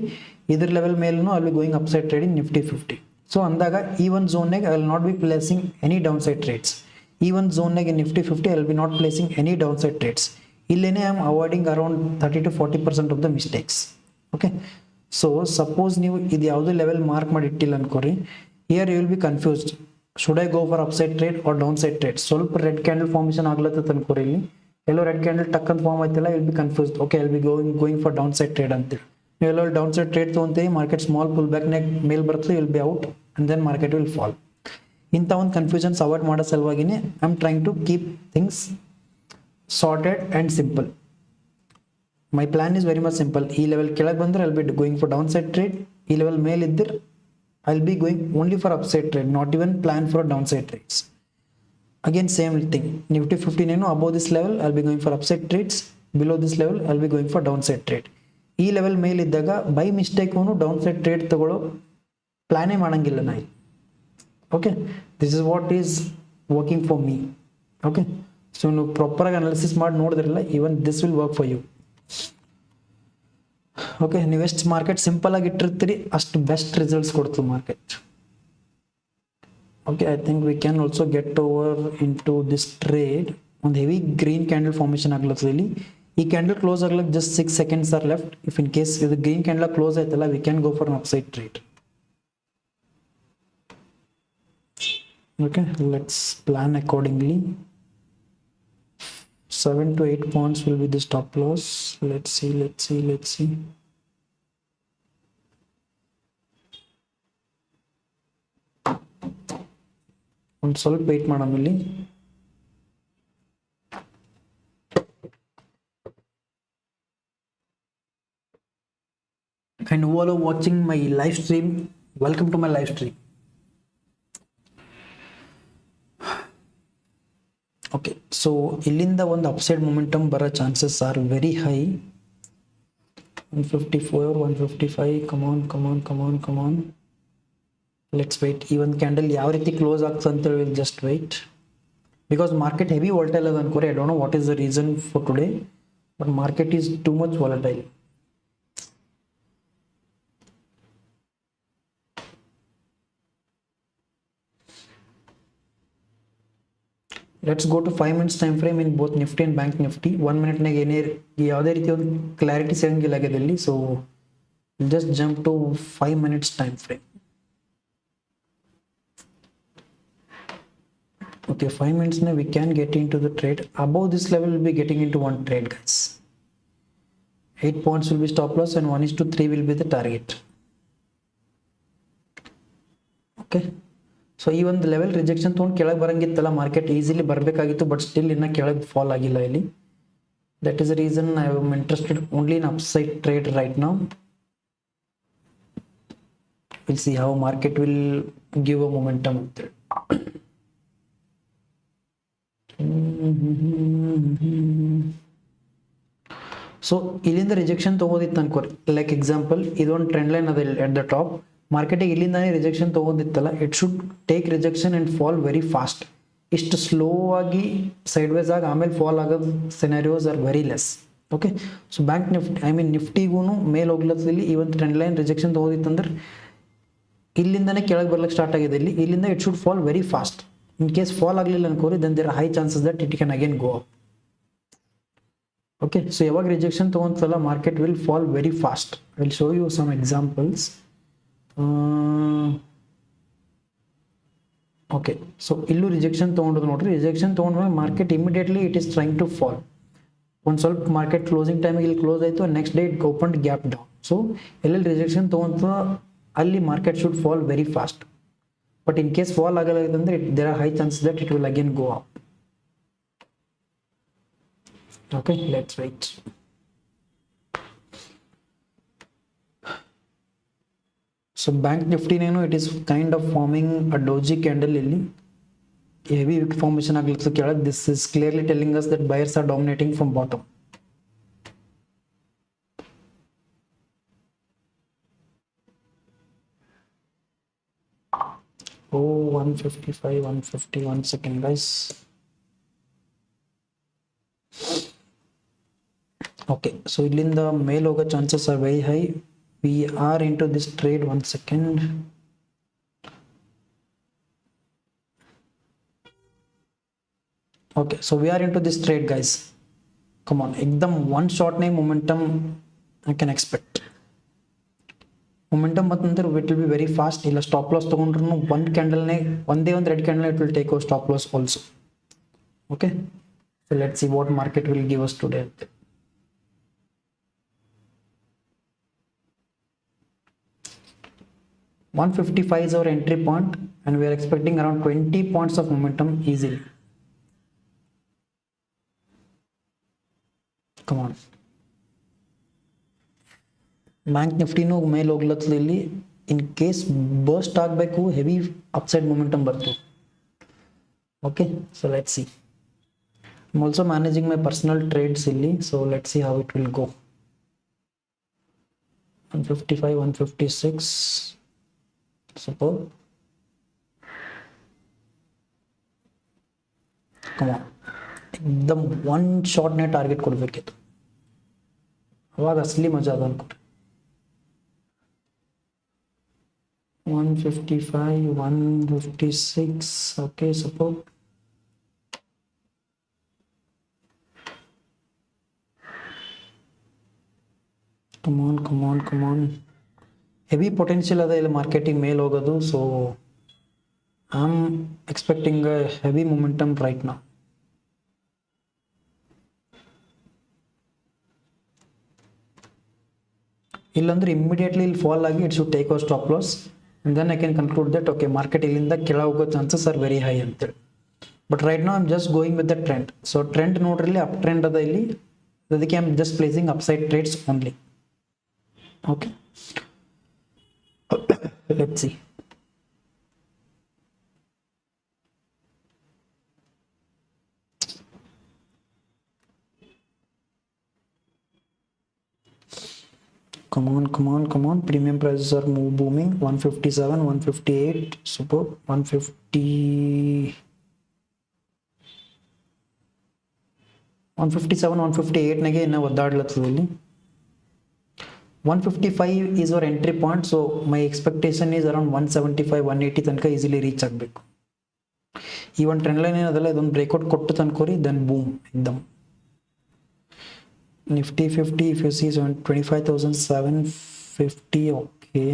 S1: either level ಮೇಲೂ I'll be going upside trade in nifty 50. So ಅಂದಾಗ ಈ ಒಂದು zone ನಾಗ I will not be placing any downside trades. ಈ ಒಂದು zone ನಾಗ in nifty 50 I will be not placing any downside trades. ಇಲ್ಲೇನೆ I am avoiding around 30 to 40% of the mistakes. Okay, so suppose ನೀವು ಇದು ಯಾವುದೇ level mark ಮಾಡಿ ಇಟ್ಟಿಲ್ಲ ಅನ್ಕೋರಿ, here you will be confused, should I go for upside trade or downside trade. ಸ್ವಲ್ಪ red candle formation ಆಗ್ಲತ್ತ ಅನ್ಕೋರಿ, ಇಲ್ಲಿ ಎಲ್ಲೋ red candle ಟಕ್ ಅಂತ form ಆಯ್ತಲ್ಲ, you'll be confused, okay I'll be going for downside trade ಅಂತೇಳಿ ನೀವು ಎಲ್ಲೋ downside trade ತಗೊಂತೀರಿ, market small full back neck ಮೇಲ್ ಬರ್ತದೆ, you'll be out and then market will fall. ಇಂಥ ಒಂದು ಕನ್ಫ್ಯೂಷನ್ಸ್ ಅವಾಯ್ಡ್ ಮಾಡೋ ಸಲುವಾಗಿನೇ I am trying to keep things sorted and simple. My plan is very much simple. ಈ level ಕೆಳಗೆ ಬಂದ್ರೆ I'll be going for downside trade, ಈ level ಮೇಲೆ ಇದ್ದರೆ I'll be going only for upside trade, not even plan for downside trades. Again same thing, nifty 15 ಏನು above this level I'll be going for upside trades, below this level I'll be going for downside trade. ಈ level ಮೇಲೆ ಇದ್ದಾಗ by mistake ಅವನು ಡೌನ್ಸೈಡ್ trade ತಗೊಳ್ಳೋ ಪ್ಲಾನೇ ಮಾಡಂಗಿಲ್ಲ ನಾ. Okay, this is what is working for me. Okay, so ನೀವು ಪ್ರಾಪರಾಗಿ ಅನಾಲಿಸಿಸ್ ಮಾಡಿ ನೋಡಿದ್ರಲ್ಲ, even this will work for you. Okay, ನೀವು ಎಷ್ಟು ಮಾರ್ಕೆಟ್ ಸಿಂಪಲ್ ಆಗಿ ಇಟ್ಟಿರ್ತೀರಿ ಅಷ್ಟು ಬೆಸ್ಟ್ ರಿಸಲ್ಟ್ಸ್ ಕೊಡ್ತದೆ market. Okay, I think we can also get over into this trade. ಒಂದು ಹೆವಿ ಗ್ರೀನ್ ಕ್ಯಾಂಡಲ್ ಫಾರ್ಮೇಷನ್ ಆಗ್ಲತ್ತದ ಇಲ್ಲಿ. ಈ ಕ್ಯಾಂಡಲ್ ಕ್ಲೋಸ್ ಆಗ್ಲಕ್ಕೆ just 6 seconds are left. If in case ಇದು ಗ್ರೀನ್ ಕ್ಯಾಂಡಲ್ ಕ್ಲೋಸ್ ಆಯ್ತಲ್ಲ, we can go for an upside trade. Okay, let's plan accordingly. 7 to 8 points will be the stop loss. Let's see. ಒಂದು ಸ್ವಲ್ಪ wait ಮಾಡೋಣ ಇಲ್ಲಿ. And who are watching my live stream, welcome to my live stream. Okay, so ಇಲ್ಲಿಂದ ಒಂದು upside momentum ಬರೋ chances are very high. 154, 155, come on. Let's wait. ಈ ಒಂದು candle ಯಾವ ರೀತಿ ಕ್ಲೋಸ್ ಆಗ್ತದೆ ಅಂತೇಳಿ we'll just wait, because market heavy volatile ಅದ ಅನ್ಕೋರಿ. I don't know what is the reason for today, but market is too much volatile. Let's go to 5 minutes time frame in both Nifty and bank Nifty. 1 minute ಏನೇ ಯಾವುದೇ ರೀತಿ ಒಂದು clarity ಸಿಗಂಗಿಲ್ಲ ಇಲ್ಲಿ. So just jump to 5 minutes time frame. Okay, 5 minutes we can get into the trade. Above this level we'll be getting into one trade, guys. 8 points will be stop loss and 1:3 will be the target. Okay, so ಈ ಒಂದು level rejection ತೊಗೊಂಡು ಕೆಳಗೆ ಬರಂಗಿತ್ತಲ್ಲ, market easily ಬರಬೇಕಾಗಿತ್ತು, but still ಇನ್ನ ಕೆಳಗೆ fall ಆಗಿಲ್ಲ ಇಲ್ಲಿ. That is the reason I am interested only in upside trade right now. We'll see how market will give a momentum ಅಂತೇಳಿ. ಸೊ ಇಲ್ಲಿಂದ ರಿಜೆಕ್ಷನ್ ತಗೋದಿತ್ತು ಅನ್ಕೋರಿ, ಲೈಕ್ ಎಕ್ಸಾಂಪಲ್ ಇದೊಂದು ಟ್ರೆಂಡ್ ಲೈನ್ ಅದ ಎಟ್ ದ ಟಾಪ್, ಮಾರ್ಕೆಟಿಗೆ ಇಲ್ಲಿಂದಾನೇ ರಿಜೆಕ್ಷನ್ ತಗೋದಿತ್ತಲ್ಲ, it should take rejection and fall very fast. ಇಷ್ಟು ಸ್ಲೋ ಆಗಿ ಸೈಡ್ ವೈಸ್ ಆಗಿ ಆಮೇಲೆ ಫಾಲ್ ಆಗೋದು scenarios are very less. Okay, so bank Nifty I mean ನಿಫ್ಟಿಗೂ ಮೇಲೆ ಹೋಗ್ಲತ್ತಲ್ಲಿ ಈ ಒಂದು ಟ್ರೆಂಡ್ ಲೈನ್ ರಿಜೆಕ್ಷನ್ ತಗೋದಿತ್ತಂದ್ರೆ ಇಲ್ಲಿಂದನೇ ಕೆಳಗೆ ಬರ್ಲಿಕ್ಕೆ ಸ್ಟಾರ್ಟ್ ಆಗಿದೆ. ಇಲ್ಲಿಂದ it should fall very fast. In case fall ಆಗಲಿಲ್ಲ ಅನ್ಕೋರಿ, then there are high chances that it can again go up. Okay, so ಯಾವಾಗ ರಿಜೆಕ್ಷನ್ ತಗೊಂತಲ್ಲ market will fall very fast. I will show you some examples. Okay, so ಇಲ್ಲೂ rejection ತೊಗೊಂಡು ನೋಡ್ರಿ, rejection ತೊಗೊಂಡ್ಮೇಲೆ market immediately it is trying to fall. ಒಂದು ಸ್ವಲ್ಪ market closing ಟೈಮಿಗೆ ಇಲ್ಲಿ ಕ್ಲೋಸ್ ಆಯಿತು, next day it open gap down. So ಎಲ್ಲೆಲ್ಲಿ ರಿಜೆಕ್ಷನ್ ತೊಗೊಂತ ಅಲ್ಲಿ market should fall very fast. But in case fall ಆಗಲಾಗಿದ್ರೆ there are high chances that it will again go up. Okay, let's wait. So bank nifty nenu it is kind of forming a doji candle illi heavy wick formation agluತ್ತೆ ಕೆಳಗೆ. This is clearly telling us that buyers are dominating from bottom. Oh, 155 150, 1 second guys. Okay, so ಇಲ್ಲಿಂದ ಮೇಲೆ ಹೋಗೋ chances are very high. We are into this trade. 1 second. Okay, so we are into this trade guys. Come on, ekdam one shot ne momentum I can expect. Momentum ಬಂತಂದ್ರೆ it will be very fast. ಇಲ್ಲ stop loss ತಗೊಂಡ್ರು ಒಂದು ಕ್ಯಾಂಡಲ್ನೇ ಒಂದೇ ಒಂದು red candle it will take a stop loss also. Okay, so let's see what market will give us today. 155 is our entry point and we are expecting around 20 points of momentum easily. Come on. Bank Nifty no ಮೇಲೆ ಹೋಗ್ಲತ್ತಲ್ಲಿ in case burst ಆಗಬೇಕು heavy upside momentum birth. Okay, so let's see. I'm also managing my personal trades illi, so let's see how it will go. 155 156 support. Come on, एकदम one shot ने target ಕೊಡಬೇಕಿತ್ತು, ಅವಾಗ ಅಸಲಿ ಮಜಾ ಅದ ಅನ್ಕೊಡ್ರಿ. 155 156 okay, support. Come on, come on, come on. Heavy potential ada illa marketing ಮೇಲೆ ಹೋಗೋದು, so I'm expecting a heavy momentum right now. illandre immediately will fall agi it should take a stop loss and then I can conclude that okay, market illinda ಕೆಳ ಹೋಗೋ chances are very high ಅಂತ. But right now I'm just going with the trend. So trend ನೋಡ್ರಿ up trend ಅದ ಇಲ್ಲಿ, ಅದಕ್ಕೆ I'm just placing upside trades only. Okay, let's see. Come on, come on, come on. Premium prices are booming. 157 158 super. 150 157 158 nage inna ಒದ್ದಾಡ್ಲತ್ತದ ಇಲ್ಲಿ. 155 is our entry point, so my expectation is around 175 180 ತನಕ easily reach ಆಗಬೇಕು. ಈ ಒಂದು trend line ಏನದಲ್ಲ ಇದೊಂದು breakout ಕೊಟ್ಟು ತನ್ಕೋರಿ, then boom एकदम. Nifty 50 if you see 25,750. okay,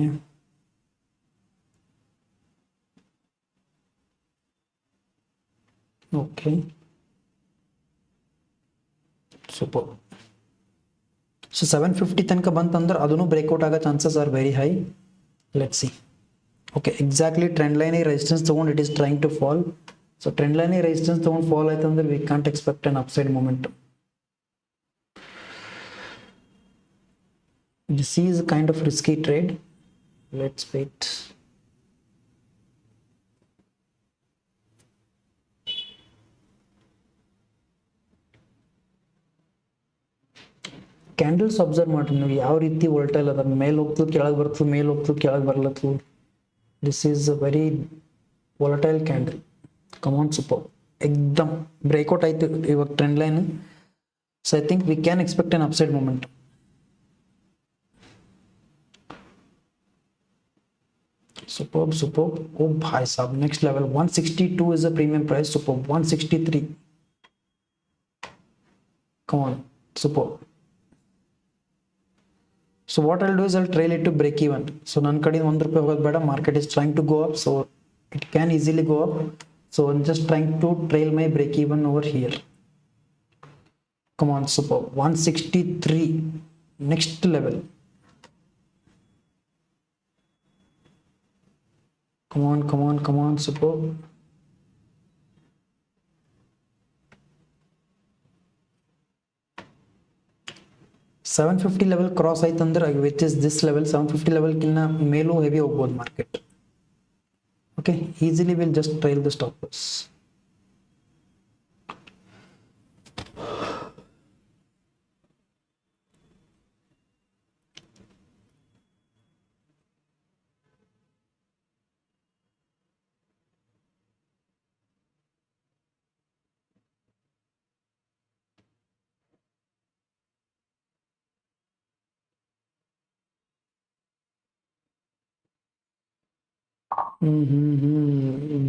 S1: okay, super. So 750 ತನಕ ಬಂತಂದ್ರೆ ಅದನ್ನು ಬ್ರೇಕ್ಔಟ್ ಆಗೋ chances are very high. Let's see. Okay, exactly trend line resistance ತಗೊಂಡು it is trying to fall. So trend line resistance ತಗೊಂಡು fall ಆಯ್ತಂದ್ರೆ we can't expect an upside momentum. This is a kind of risky trade. Let's wait. Candles observe ಮಾಡ್ರಿ ನೀವು ಯಾವ ರೀತಿ ವೋಲ್ಟೈಲ್ ಅದ, ಮೇಲೆ ಹೋಗ್ತದೆ ಕೆಳಗೆ ಬರ್ತದೆ, ಮೇಲೆ ಹೋಗ್ತದೆ ಕೆಳಗೆ ಬರ್ಲತ್ತದ. This is a very volatile candle. Come on, super. Ekdam breakout aitu iವಾಗ trend line. So I think we can expect an upside momentum. Superb. Oh bhai sahab, next level. 162 is a premium price. Superb. 163. Come on, superb. So what I'll do is I'll trail it to break even. So ನನ್ನ ಕಡೆ 1 ರೂಪಾಯಿ ಹೋಗೋದು ಬೇಡ. Market is trying to go up, so it can easily go up. So I'm just trying to trail my break even over here. Come on, super. 163, next level. Come on, super. $750 level cross ಆಯ್ತಂದ್ರೆ, which is this level, 750 level ಕಿನ್ನ ಮೇಲೂ heavy ಹೋಗ್ಬೋದು market. Okay, easily we'll just trail the stop loss.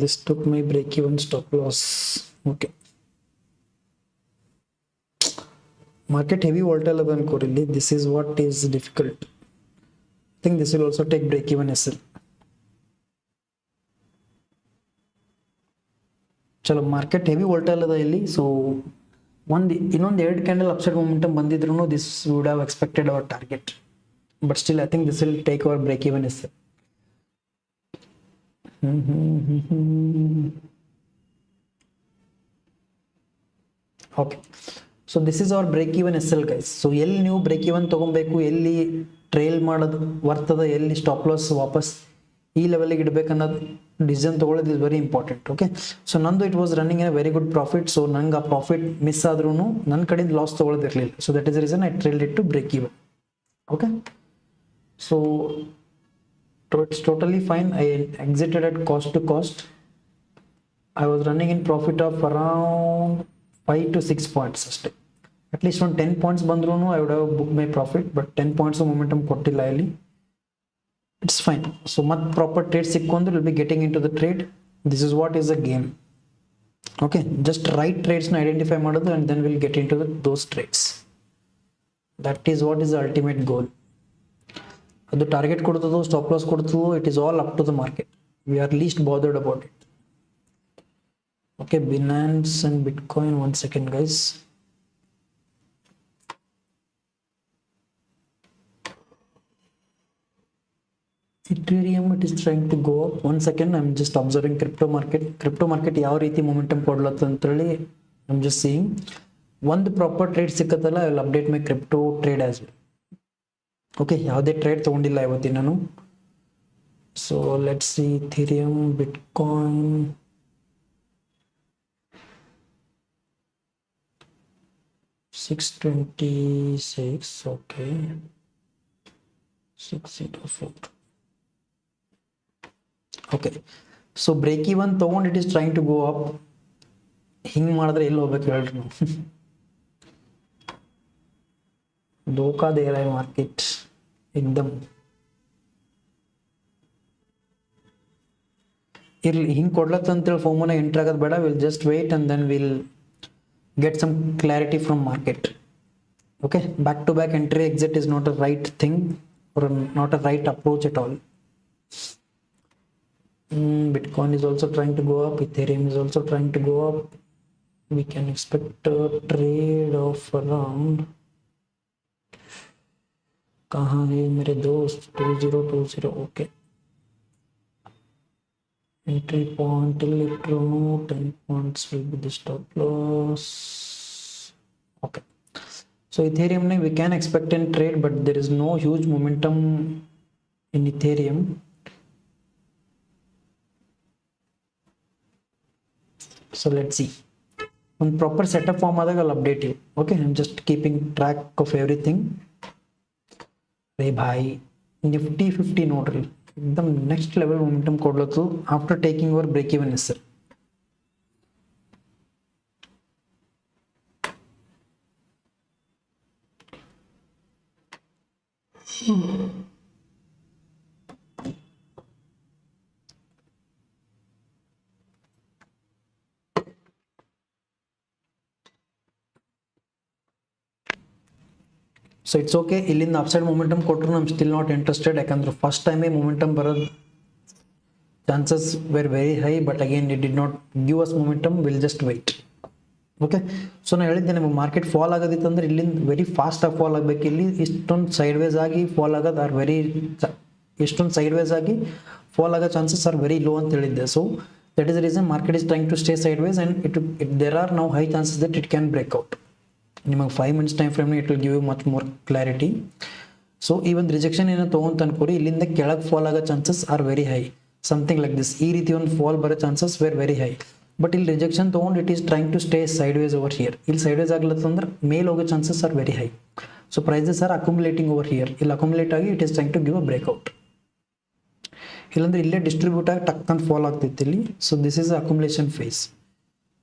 S1: This took my break even stop loss. Okay, market heavy volatile adan korili. This is what is difficult. I think this will also take break even SL. ಚಲೋ market heavy volatile ಅದ ಇಲ್ಲಿ. So ಇನ್ನೊಂದು 2 candle upside momentum ಬಂದಿದ್ರು this would have expected our target, but still I think this will take our break even S. Okay, so this is our break even S L guys. So ಎಲ್ಲಿ ನೀವು break even ತಗೊಬೇಕು, ಎಲ್ಲಿ trail ಮಾಡೋದು ಬರ್ತದ, ಎಲ್ಲಿ stop loss ವಾಪಸ್ ಈ ಲೆವೆಲ್ಗೆ ಇಡಬೇಕನ್ನೋದು ಡಿಸಿಷನ್ ತಗೊಳ್ಳೋದು is very important. Okay, so ನಂದು it was running a very good profit. So ನಂಗೆ ಆ ಪ್ರಾಫಿಟ್ ಮಿಸ್ ಆದ್ರೂ ನನ್ನ ಕಡೆಯಿಂದ ಲಾಸ್ ತಗೊಳ್ಳೋದಿರಲಿಲ್ಲ. So that is the reason I trailed it to break even. Okay, so it's totally fine. I exited at cost to cost. I was running in profit of around 5 to 6 points ಅಷ್ಟೇ. At least on 10 points ಬಂದ್ರೂ I would have booked my profit, but 10 points momentum ಕೊಟ್ಟಿಲ್ಲ ಇಲ್ಲಿ. It's fine. So ಮತ್ತೆ proper trade ಸಿಕ್ಕೊಂಡ್ರೆ we'll be getting into the trade. This is what is a game. Okay, just right trades ನ identify ಮಾಡೋದು and then we'll get into those trades. That is what is the ultimate goal. ಅದು target ಕೊಡ್ತದೋ stop loss ಕೊಡ್ತದೋ, it is all up to the market. We are least bothered about it. Okay, Binance and Bitcoin, 1 second guys. Ethereum, it is trying to go up. 1 second, I'm just observing crypto market. Crypto market ಯಾವ ರೀತಿ momentum ಕೊಡ್ಲತ್ತ ಅಂತೇಳಿ I'm just seeing. ಒಂದು ಪ್ರಾಪರ್ trade ಸಿಕ್ಕತ್ತಲ್ಲ, I will update my crypto trade as well. Okay, ಯಾವುದೇ trade ತೊಗೊಂಡಿಲ್ಲ ಇವತ್ತಿನ ನಾನು. So let's see Ethereum, Bitcoin, $626. Okay, 604. Okay, so break even ತೊಗೊಂಡು it is trying to go up. ಹಿಂಗೆ ಮಾಡಿದ್ರೆ ಎಲ್ಲಿ ಹೋಗ್ಬೇಕು ಹೇಳ್ರಿ ನಾವು. धोखा दे रहा है मार्केट एकदम. इरली हिंग ಕೊಡ್ಲತ್ತ ಅಂತ ಹೇಳಿ ಫೋಮನ ಎಂಟರ್ ಆಗೋದು ಬೇಡ. Will just wait and then will get some clarity from market. Okay, back to back entry exit is not a right thing or not a right approach at all. Bitcoin is also trying to go up. Ethereum is also trying to go up. We can expect a trade of around, कहाँ है मेरे दोस्त, 2020. Okay, entry point till it remove 10 points will be the stop loss. Okay, so Ethereum we can expect in trade, but there is no huge momentum in Ethereum. So let's see. ಒಂದು proper setup form ಆದಾಗ ಅಲ್ಲಿ update you. Okay, I am just keeping track of everything. ರೇ ಭಾಯ್ Nifty 50 ನೋಡ್ರಿ एकदम next level momentum ಕೊಡ್ಲತ್ತು after taking over break even sir. So it's okay, ಇಲ್ಲಿಂದ upside momentum ಕೊಟ್ಟರು ನಮ್ ಸ್ಟಿಲ್ ನಾಟ್ ಇಂಟ್ರೆಸ್ಟೆಡ್. ಯಾಕಂದ್ರೆ ಫಸ್ಟ್ ಟೈಮೇ ಮೊಮೆಂಟಮ್ ಬರೋದು chances were very high, but again it did not give us momentum, we'll just wait. Okay, so ನಾನು ಹೇಳಿದ್ದೆ ನಿಮಗೆ market fall ಆಗೋದಿತ್ತಂದ್ರೆ ಇಲ್ಲಿಂದ ವೆರಿ ಫಾಸ್ಟಾಗಿ ಫಾಲ್ ಆಗಬೇಕು. ಇಲ್ಲಿ ಇಷ್ಟೊಂದು ಸೈಡ್ ವೇಸ್ ಆಗಿ ಫಾಲ್ ಆಗೋದು ಆರ್ ವೆರಿ, ಇಷ್ಟೊಂದು ಸೈಡ್ ವೇಸ್ ಆಗಿ ಫಾಲ್ ಆಗೋ ಚಾನ್ಸಸ್ ಆರ್ ವೆರಿ ಲೋ ಅಂತ ಹೇಳಿದ್ದೆ. So that is the reason market is trying to stay sideways and there are now high chances that it can break out. ನಿಮಗೆ 5 minutes time ಫ್ರೇಮ್ನ it will give you much more clarity. So ಈ ಒಂದು rejection ಏನೋ ತೊಗೊಂತ ಅನ್ಕೋರಿ, ಇಲ್ಲಿಂದ ಕೆಳಗೆ fall ಆಗೋ chances are very high. Something like this, ಈ ರೀತಿ ಒಂದು ಫಾಲ್ ಬರೋ chances were very high. But ಇಲ್ಲಿ ರಿಜೆಕ್ಷನ್ ತೊಗೊಂಡು it is trying to stay sideways over here. ಇಲ್ಲಿ ಸೈಡ್ ವೇಸ್ ಆಗ್ಲತ್ತಂದ್ರೆ ಮೇಲ್ ಹೋಗೋ chances are very high. So prices are accumulating over here. ಇಲ್ಲಿ ಅಕ್ಯುಮುಲೇಟ್ ಆಗಿ it is trying to give a breakout. ಇಲ್ಲಾಂದ್ರೆ ಇಲ್ಲೇ ಡಿಸ್ಟ್ರಿಬ್ಯೂಟ್ ಆಗಿ ಟಕ್ಕಂತ ಫಾಲ್ ಆಗ್ತಿತ್ತು ಇಲ್ಲಿ. So this is accumulation phase.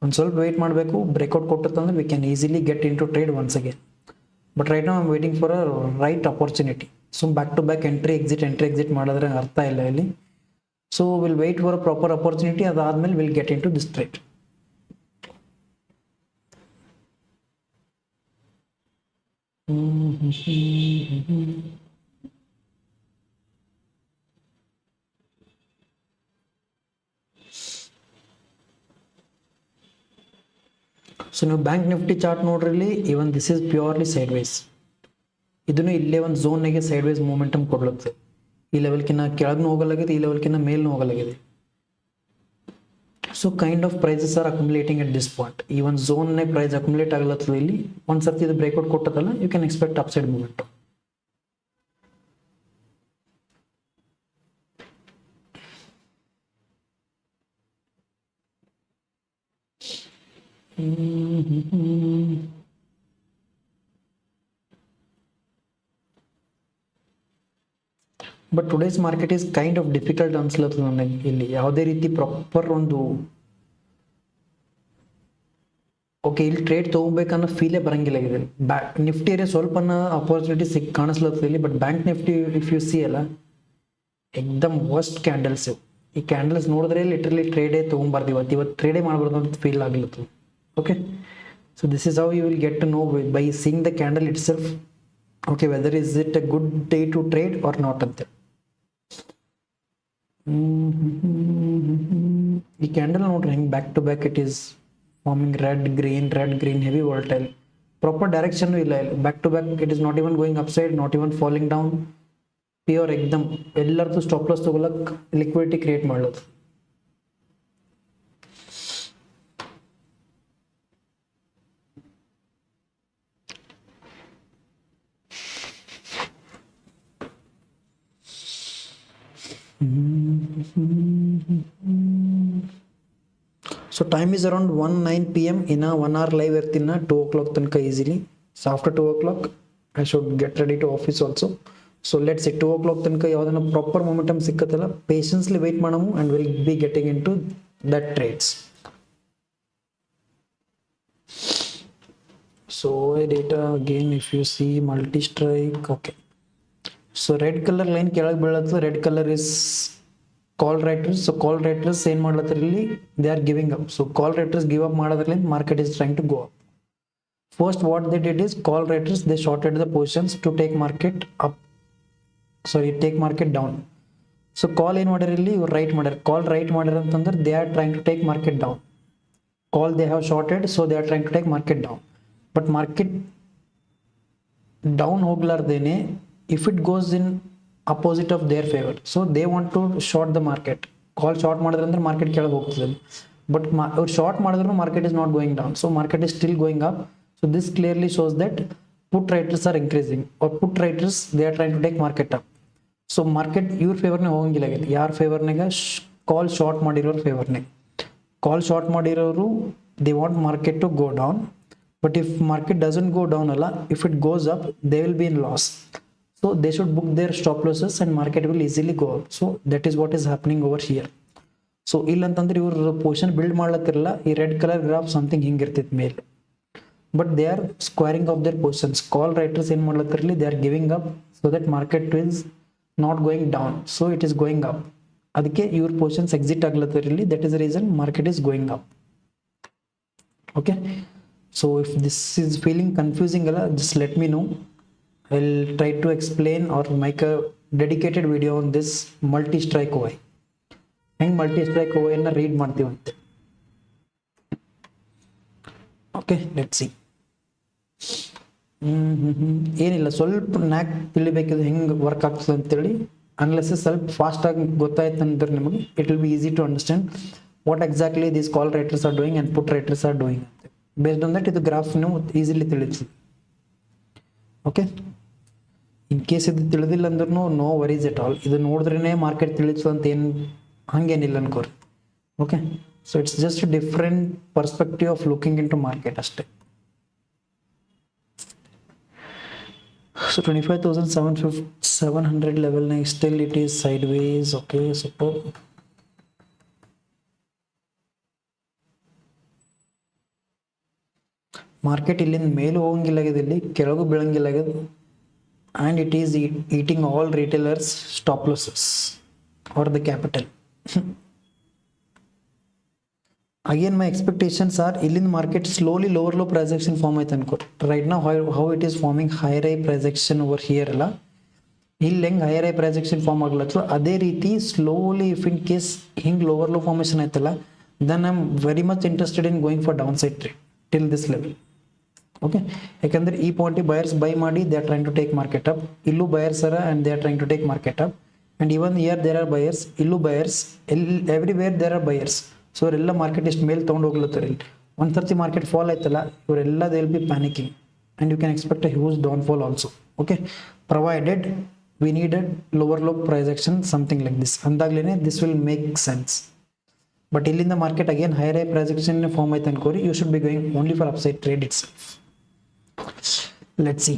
S1: ಒಂದು ಸ್ವಲ್ಪ ವೆಯ್ಟ್ ಮಾಡಬೇಕು, ಬ್ರೇಕ್ಔಟ್ ಕೊಟ್ಟಂದ್ರೆ we can easily get in to trade once again. But right now I am waiting for a right opportunity. So back to back entry exit ಮಾಡಿದ್ರೆ ಅರ್ಥ ಇಲ್ಲ ಇಲ್ಲಿ. So we'll wait for a proper opportunity, ಅದಾದ್ಮೇಲೆ we'll get in to this trade. So ನೀವು bank Nifty chart ನೋಡ್ರಿ, even this is purely sideways. ಇದನ್ನು ಇಲ್ಲೇ ಒಂದು ಝೋನ್ನಾಗೆ ಸೈಡ್ ವೇಸ್ ಮೂಮೆಂಟಮ್ ಕೊಡ್ಲತ್ತೆ. ಈ ಲೆವೆಲ್ಕಿನ್ನ ಕೆಳಗೂ ಹೋಗಲಾಗಿದೆ, ಈ ಲೆವೆಲ್ಕಿನ್ನ ಮೇಲ್ನೂ ಹೋಗಲಾಗಿದೆ. So kind of prices are accumulating at this point. ಈ ಒಂದು ಝೋನ್ನೇ ಪ್ರೈಸ್ ಅಕ್ಯುಮುಲೇಟ್ ಆಗ್ಲತ್ತದ. ಇಲ್ಲಿ ಒಂದು ಸರ್ತಿ ಇದು ಬ್ರೇಕ್ಔಟ್ ಕೊಟ್ಟದಲ್ಲ, you can expect upside movement. But today's market is kind of difficult ಅನ್ಸ್ಲತ್ತದ ನನಗೆ. ಇಲ್ಲಿ ಯಾವುದೇ ರೀತಿ ಪ್ರಾಪರ್ ಒಂದು ಓಕೆ ಇಲ್ಲಿ ಟ್ರೇಡ್ ತೊಗೋಬೇಕನ್ನೋ ಫೀಲೇ ಬರಂಗಿಲ್ಲ ಇದೆ. ನಿಫ್ಟಿ ಏರಿಯಾ ಸ್ವಲ್ಪ ಅಪರ್ಚುನಿಟಿ ಕಾಣಿಸ್ಲತ್ತದ ಇಲ್ಲಿ. But bank Nifty if you C ಅಲ್ಲ, ಎಕ್ದಮ್ ವರ್ಸ್ಟ್ ಕ್ಯಾಂಡಲ್ಸ್ ಇವು. ಈ ಕ್ಯಾಂಡಲ್ಸ್ ನೋಡಿದ್ರೆ ಲಿಟ್ರಲಿ ಟ್ರೇಡೇ ತೊಗೊಂಬಾರ್ದು, ಇವತ್ತು ಟ್ರೇಡೇ ಮಾಡ್ಬಾರ್ದು ಅಂತ ಫೀಲ್ ಆಗ್ಲತ್ತದ. Okay, so this is how you will get to know by seeing the candle itself, okay, whether is it a good day to trade or not ante. The candle nodri hang back to back it is forming red green heavy volatile. Proper direction illa, back to back it is not even going upside, not even falling down. Pure ekdam ellardu stop loss tagolak liquidity create ಮಾಡ್ಲದು. So time is around 1:09 PM. In a 1 hour live irtina 2 o'clock tanka easily. So after 2 o'clock I should get ready to office also. So let's say 2 o'clock tanka yavadana proper momentum sikkatala, patiently wait madamu and we'll be getting into that trades. So data again, if you see multi strike, okay. So red color line ಕೆಳಗೆ ಬೀಳತ್ತೆ. Red colour is call writers. So call writers ಏನು ಮಾಡ್ಲತ್ತರ ಇಲ್ಲಿ, they are giving up. So call writers give up ಮಾಡೋದ್ರಲ್ಲಿ market is trying to go up. First what they did is call writers they shorted the positions to take market up, take market down. So call ಏನು ಮಾಡ್ಯಾರ ಇಲ್ಲಿ, ಇವ್ರು right ಮಾಡ್ಯಾರ. ಕಾಲ್ write ಮಾಡ್ಯಾರ ಅಂತಂದ್ರೆ they are trying to take market down. Call they have shorted, so they are trying to take market down. But market down ಹೋಗ್ಲಾರ್ದೇನೆ if it goes in opposite of their favor, so they want to short the market. Call short ಮಾಡಿದ್ರೆ ಅಂದ್ರೆ market ಕೆಳಗೆ ಹೋಗ್ತದೆ. But ಅವ್ರು short ಮಾಡಿದ್ರು market is not going down, so market is still going up. So this clearly shows that put writers are increasing or put writers they are trying to take market up. So market ಇವ್ರ ಫೇವರ್ನಾಗ ಹೋಗಂಗಿಲ್ಲ ಆಗಿದೆ. ಯಾರ ಫೇವರ್ನಾಗ, call short ಮಾಡಿರೋರು ಫೇವರ್ನಾಗ. Call short ಮಾಡಿರೋರು they want market to go down, but if market doesn't go down alla, if it goes up they will be in loss, so they should book their stop losses and market will easily go up. So that is what is happening over here. So ಇಲ್ಲಂತಂದ್ರೆ ಇವರು position build ಮಾಡ್ಲತ್ತಿರಲ್ಲ, ಈ red colour graph something ಹಿಂಗಿರ್ತೈತಿ ಮೇಲೆ, but they are squaring off their positions. Call writers ಏನು ಮಾಡ್ಲತ್ತಿರಲಿ, they are giving up so that market is not going down, so it is going up. ಅದಕ್ಕೆ ಇವ್ರ positions exit ಆಗ್ಲತ್ತಿರಲಿ, that is the reason market is going up. Okay, so if this is feeling confusing alla, just let me know. I'll try to explain or make a dedicated video on this multi strike OI. ಹೆಂಗ್ multi strike OI ಅನ್ನ read ಮಾಡ್ತೀವಂತೆ. Okay, let's see. ಏನಿಲ್ಲ, ಸ್ವಲ್ಪ ನ್ಯಾಕ್ ತಿಳಿಬೇಕಿದೆ ಹೆಂಗೆ work ಆಗ್ತದೆ ಅಂತೇಳಿ. Unless ಸ್ವಲ್ಪ fast ಆಗಿ ಗೊತ್ತಾಯ್ತು ಅಂದ್ರೆ ನಿಮಗೆ it will be easy to understand what exactly these call writers are doing and put writers are doing. Based on that ಇದು ಗ್ರಾಫ್ ನೀವು ಈಸಿಲಿ ತಿಳಿಸಿ. ಓಕೆ, ಇನ್ ಕೇಸ್ ಇದು ತಿಳಿದಿಲ್ಲ ಅಂದ್ರೂ ನೋ ವರೀಸ್ ಎಟ್ ಆಲ್. ಇದು ನೋಡಿದ್ರೇ ಮಾರ್ಕೆಟ್ ತಿಳಿಸು ಅಂತ ಏನು ಹಂಗೇನಿಲ್ಲ ಅನ್ಕೋರಿ. Okay, so it's just different perspective of looking into market ಅಷ್ಟೇ. ಸೊ 25,700 ಲೆವೆಲ್ನಾಗ still it is sideways. Okay, super. Market ಇಲ್ಲಿಂದ ಮೇಲೂ ಹೋಗಂಗಿಲ್ಲ ಆಗಿದೆ, ಇಲ್ಲಿ ಕೆಳಗೂ ಬೀಳಂಗಿಲ್ಲ ಆಗಿದೆ, and it is eating all retailers stop losses or the capital. Again my expectations are ಇಲ್ಲಿಂದ market slowly lower low price action form ಆಯ್ತು ಅನ್ಕೋ. ರೈಟ್ ನಾವು how it is forming higher high price action over here ಅಲ್ಲ, ಇಲ್ಲಿ ಹೆಂಗೆ higher high price action form ಆಗ್ಲತ್ತೋ ಅದೇ ರೀತಿ ಸ್ಲೋಲಿ ಇಫ್ ಇನ್ ಕೇಸ್ ಹಿಂಗೆ ಲೋವರ್ ಲೋ ಫಾರ್ಮೇಷನ್ ಆಯ್ತಲ್ಲ, then I am very much interested in going for downside trade till this level. Okay, ಯಾಕಂದ್ರೆ ಈ ಪಾಯಿಂಟಿಗೆ ಬಯರ್ಸ್ ಬೈ ಮಾಡಿ they are trying to take market up, ಇಲ್ಲೂ buyers are and they are trying to take market up, and even here there are buyers, ಇಲ್ಲೂ buyers, everywhere there are buyers. So ಅವರೆಲ್ಲ market ಇಷ್ಟು ಮೇಲೆ ತೊಗೊಂಡು ಹೋಗ್ಲತ್ತಾರೆ. ಇಲ್ಲಿ ಒಂದು ಸರ್ತಿ ಮಾರ್ಕೆಟ್ ಫಾಲ್ ಆಯ್ತಲ್ಲ, ಇವರೆಲ್ಲ they will be panicking and you can expect a huge downfall also. Okay, provided we needed lower low price action something like this ಅಂದಾಗ್ಲೇ this will make sense. But ಇಲ್ಲಿಂದ market again higher high price action form ಆಯ್ತು ಅನ್ಕೋರಿ, you should be going only for upside trade itself. Let's see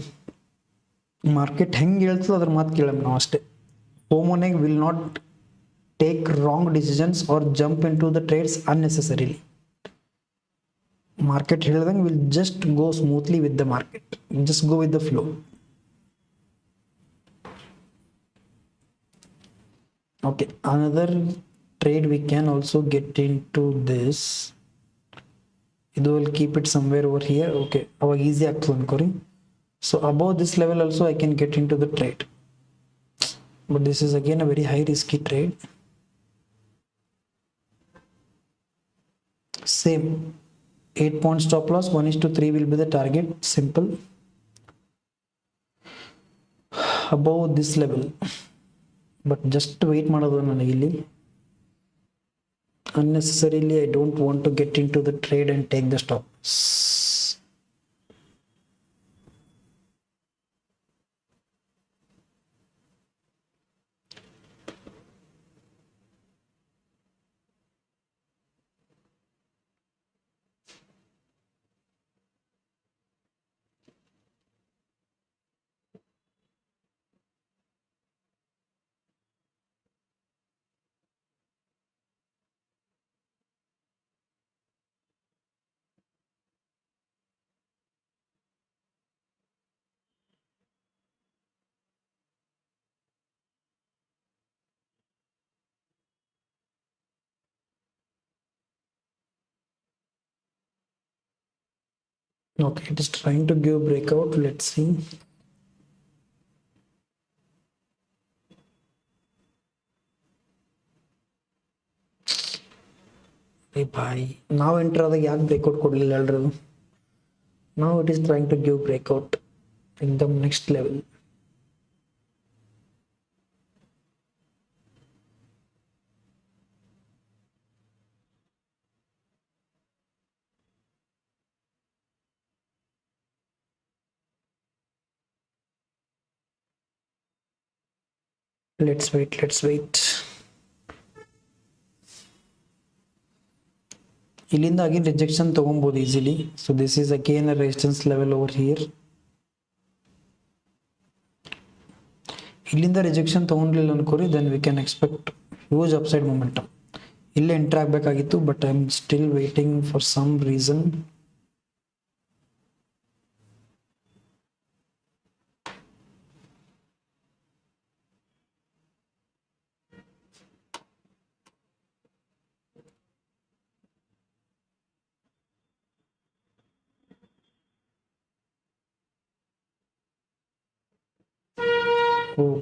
S1: market ಹೆಂಗೆ ಹೇಳ್ತದೆ ಅದ್ರ ಮಾತು ಕೇಳೋಣ ನಾವು ಅಷ್ಟೇ. ಹೋಮೋನೆಗ್ will not take wrong decisions or jump into the trades unnecessarily. Market ಹೇಳಿದಂಗೆ will just go smoothly with the market, just go with the flow. Okay, another trade we can also get into this. It will keep it somewhere over here. Okay, ಅವಾಗ easy ಆಗ್ತದೆ ಅನ್ಕೋರಿ. So above this level also I can get into the trade, but this is again a very high risky trade. Same 8 point stop loss, 1:3 will be the target. Simple. Above this level, but just wait ಮಾಡೋದು ನನಗೆ ಇಲ್ಲಿ. Unnecessarily I don't want to get into the trade and take the stops. Okay, it is trying to give breakout. Let's see. Hey bhai, now enter ಆದಾಗ ಯಾಕೆ breakout ಕೊಡಲಿಲ್ಲ ಹೇಳ್ರಿ? Now it is trying to give breakout in the next level. Let's wait. ಇಲ್ಲಿಂದ again rejection ತಗೊಬೋದು easily. So this is again a resistance level over here. ಇಲ್ಲಿಂದ rejection ತಗೊಂಡ್ಲಿಲ್ಲ ಅನ್ಕೋರಿ, then we can expect huge upside momentum. ಇಲ್ಲೇ enter ಆಗಬೇಕಾಗಿತ್ತು, but I am still waiting for some reason. Oh,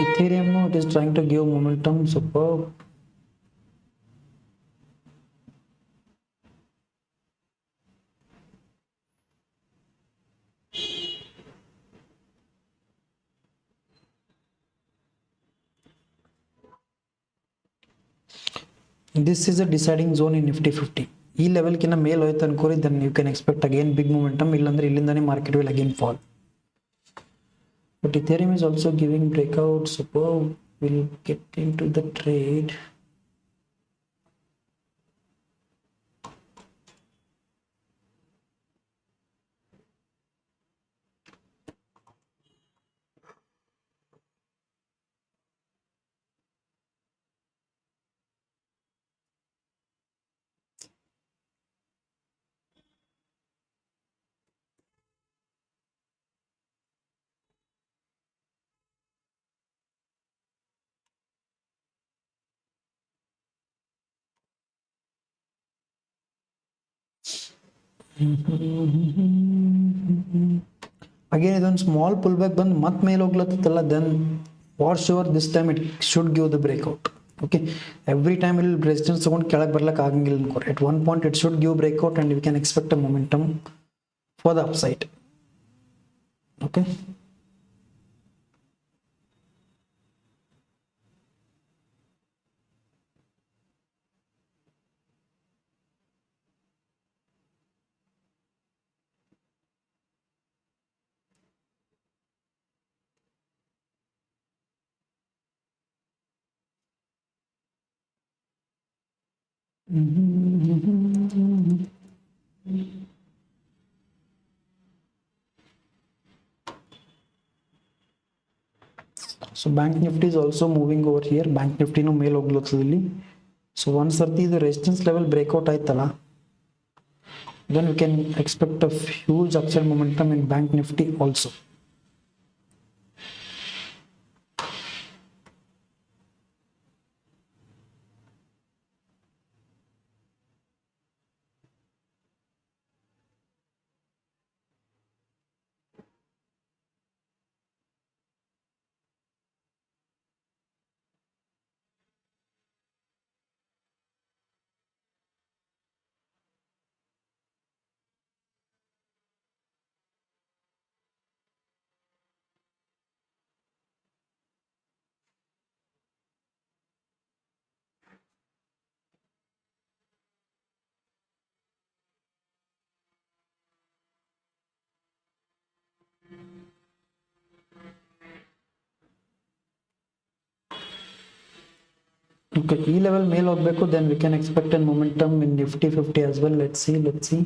S1: Ethereum, no, it is trying to give momentum. Superb. This is a deciding zone in Nifty 50. ಈ ಲೆವೆಲ್ಕಿನ್ನ ಮೇಲೆ ಹೋಯ್ತು ಅನ್ಕೋರಿ, then you can expect again big momentum. ಇಲ್ಲಾಂದ್ರೆ ಇಲ್ಲಿಂದಾನೇ market will again fall. But Ethereum is also giving breakout. Superb. We'll get into the trade. Again, ಇದೊಂದು small pull back ಬಂದು ಮತ್ತೆ ಮೇಲೆ ಹೋಗ್ಲತ್ತಲ್ಲ, then for sure this time it should give the breakout. Okay, every time ಇಲ್ಲಿ resistance ತಗೊಂಡು ಕೆಳಗೆ ಬರ್ಲಿಕ್ಕೆ ಆಗಂಗಿಲ್ಲ ಅನ್ಕೋರಿ. At one point it should give breakout and we can expect a momentum for the upside. Okay, so bank nifty is also moving over here. Bank nifty ನು ಮೇಲೆ ಹೋಗ್ಲತ್ತದ ಇಲ್ಲಿ. So ಒಂದ್ ಸರ್ತಿ ಇದು ರೆಸಿಸ್ಟೆನ್ಸ್ ಲೆವೆಲ್ ಬ್ರೇಕ್ಔಟ್ ಆಯ್ತಲ್ಲ, then we can expect a huge upside momentum in bank nifty also. Okay, ಈ level ಮೇಲೆ ಹೋಗಬೇಕು, then we can expect a momentum in Nifty 50 as well. Let's see.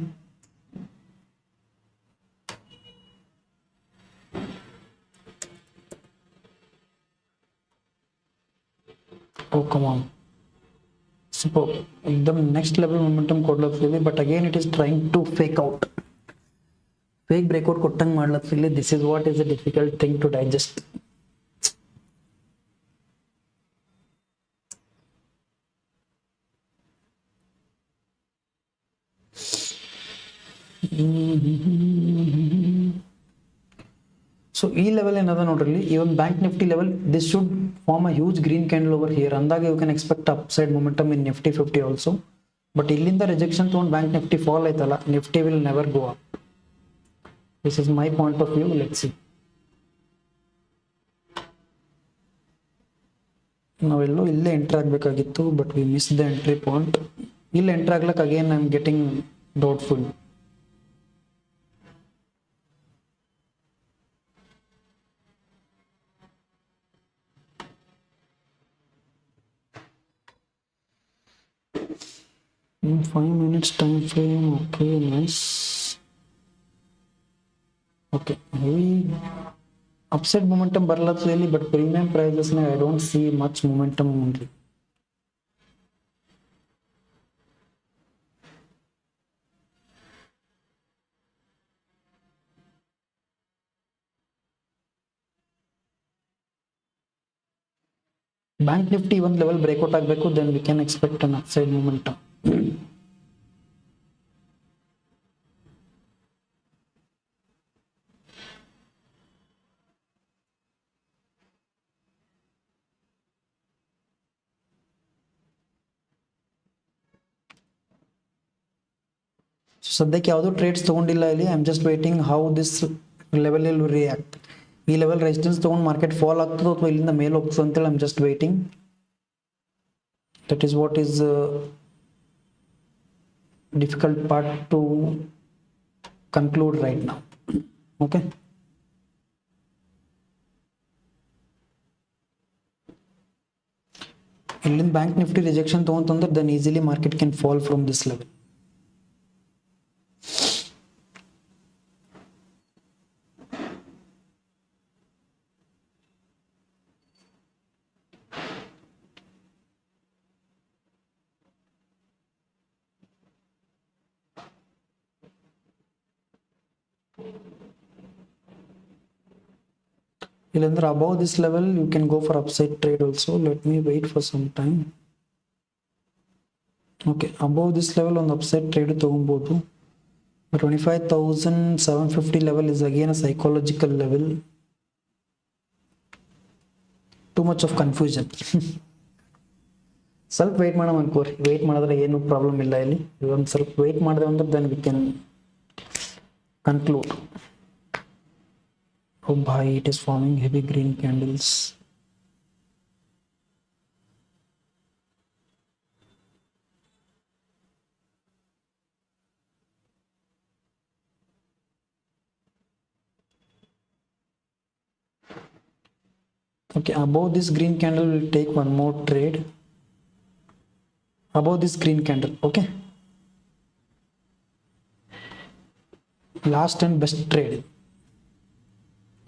S1: Oh, come on. Super. एकदम next level momentum ಕೊಡ್ಲತ್ತಿದೆ, but again it is trying to fake out. Fake breakout ಕೊಟ್ಟಂಗೆ ಮಾಡ್ಲತ್ತಿಲ್ಲ. This is what is a difficult thing to digest. So ಈ level ಏನದ ನೋಡ್ರಿ, ಈ ಒಂದು Bank Nifty level, this should form a huge green candle over here. ಅಂದಾಗ you can expect upside momentum in Nifty 50 also. But ಇಲ್ಲಿಂದ rejection ತಗೊಂಡು Bank Nifty fall ಆಯ್ತಲ್ಲ, Nifty will never go up. This is my point of view. Let's see. ನಾವೆಲ್ಲೋ ಇಲ್ಲೇ entry ಆಗಬೇಕಾಗಿತ್ತು, but V miss the entry point. ಇಲ್ಲಿ entry ಆಗ್ಲಕ್ಕೆ again I am getting doubtful. in 5 minutes time frame. Okay, nice. Okay, heavy upside momentum barlatadeli, but premium prices I don't see much momentum only. Bank Nifty one level breakout ಆಗಬೇಕು, then we can expect an upside momentum. ಸದ್ಯಕ್ಕೆ ಯಾವುದೋ trades ತಗೊಂಡಿಲ್ಲ ಇಲ್ಲಿ. I am just waiting how this level will react. ಈ level resistance ತಗೊಂಡು market fall ಆಗ್ತದೋ ಅಥವಾ ಇಲ್ಲಿಂದ ಮೇಲೆ ಹೋಗ್ತದೆ ಅಂತೇಳಿ I am just waiting. That is what is difficult part to conclude right now. Okay, in bank nifty rejection ತಗೊಂತಂದ್ರೆ then easily market can fall from this level. Above this level you can go for upside trade also. Let me wait for some time. Okay, above this level on the upside trade ತಗೊಬಹುದು. 25,750 level is again a psychological level. Too much of confusion. ಸ್ವಲ್ಪ wait ಮಾಡೋಣ ಅನ್ಕೋರಿ. Wait ಮಾಡಿದ್ರೆ ಏನು problem ಇಲ್ಲ ಇಲ್ಲಿ. ಒಂದು ಸ್ವಲ್ಪ wait ಮಾಡಿದ್ರೆ ಅಂದ್ರೆ then we can conclude. Oh bhai, it is forming heavy green candles. Okay, above this green candle will take one more trade. Above this green candle, okay, last and best trade.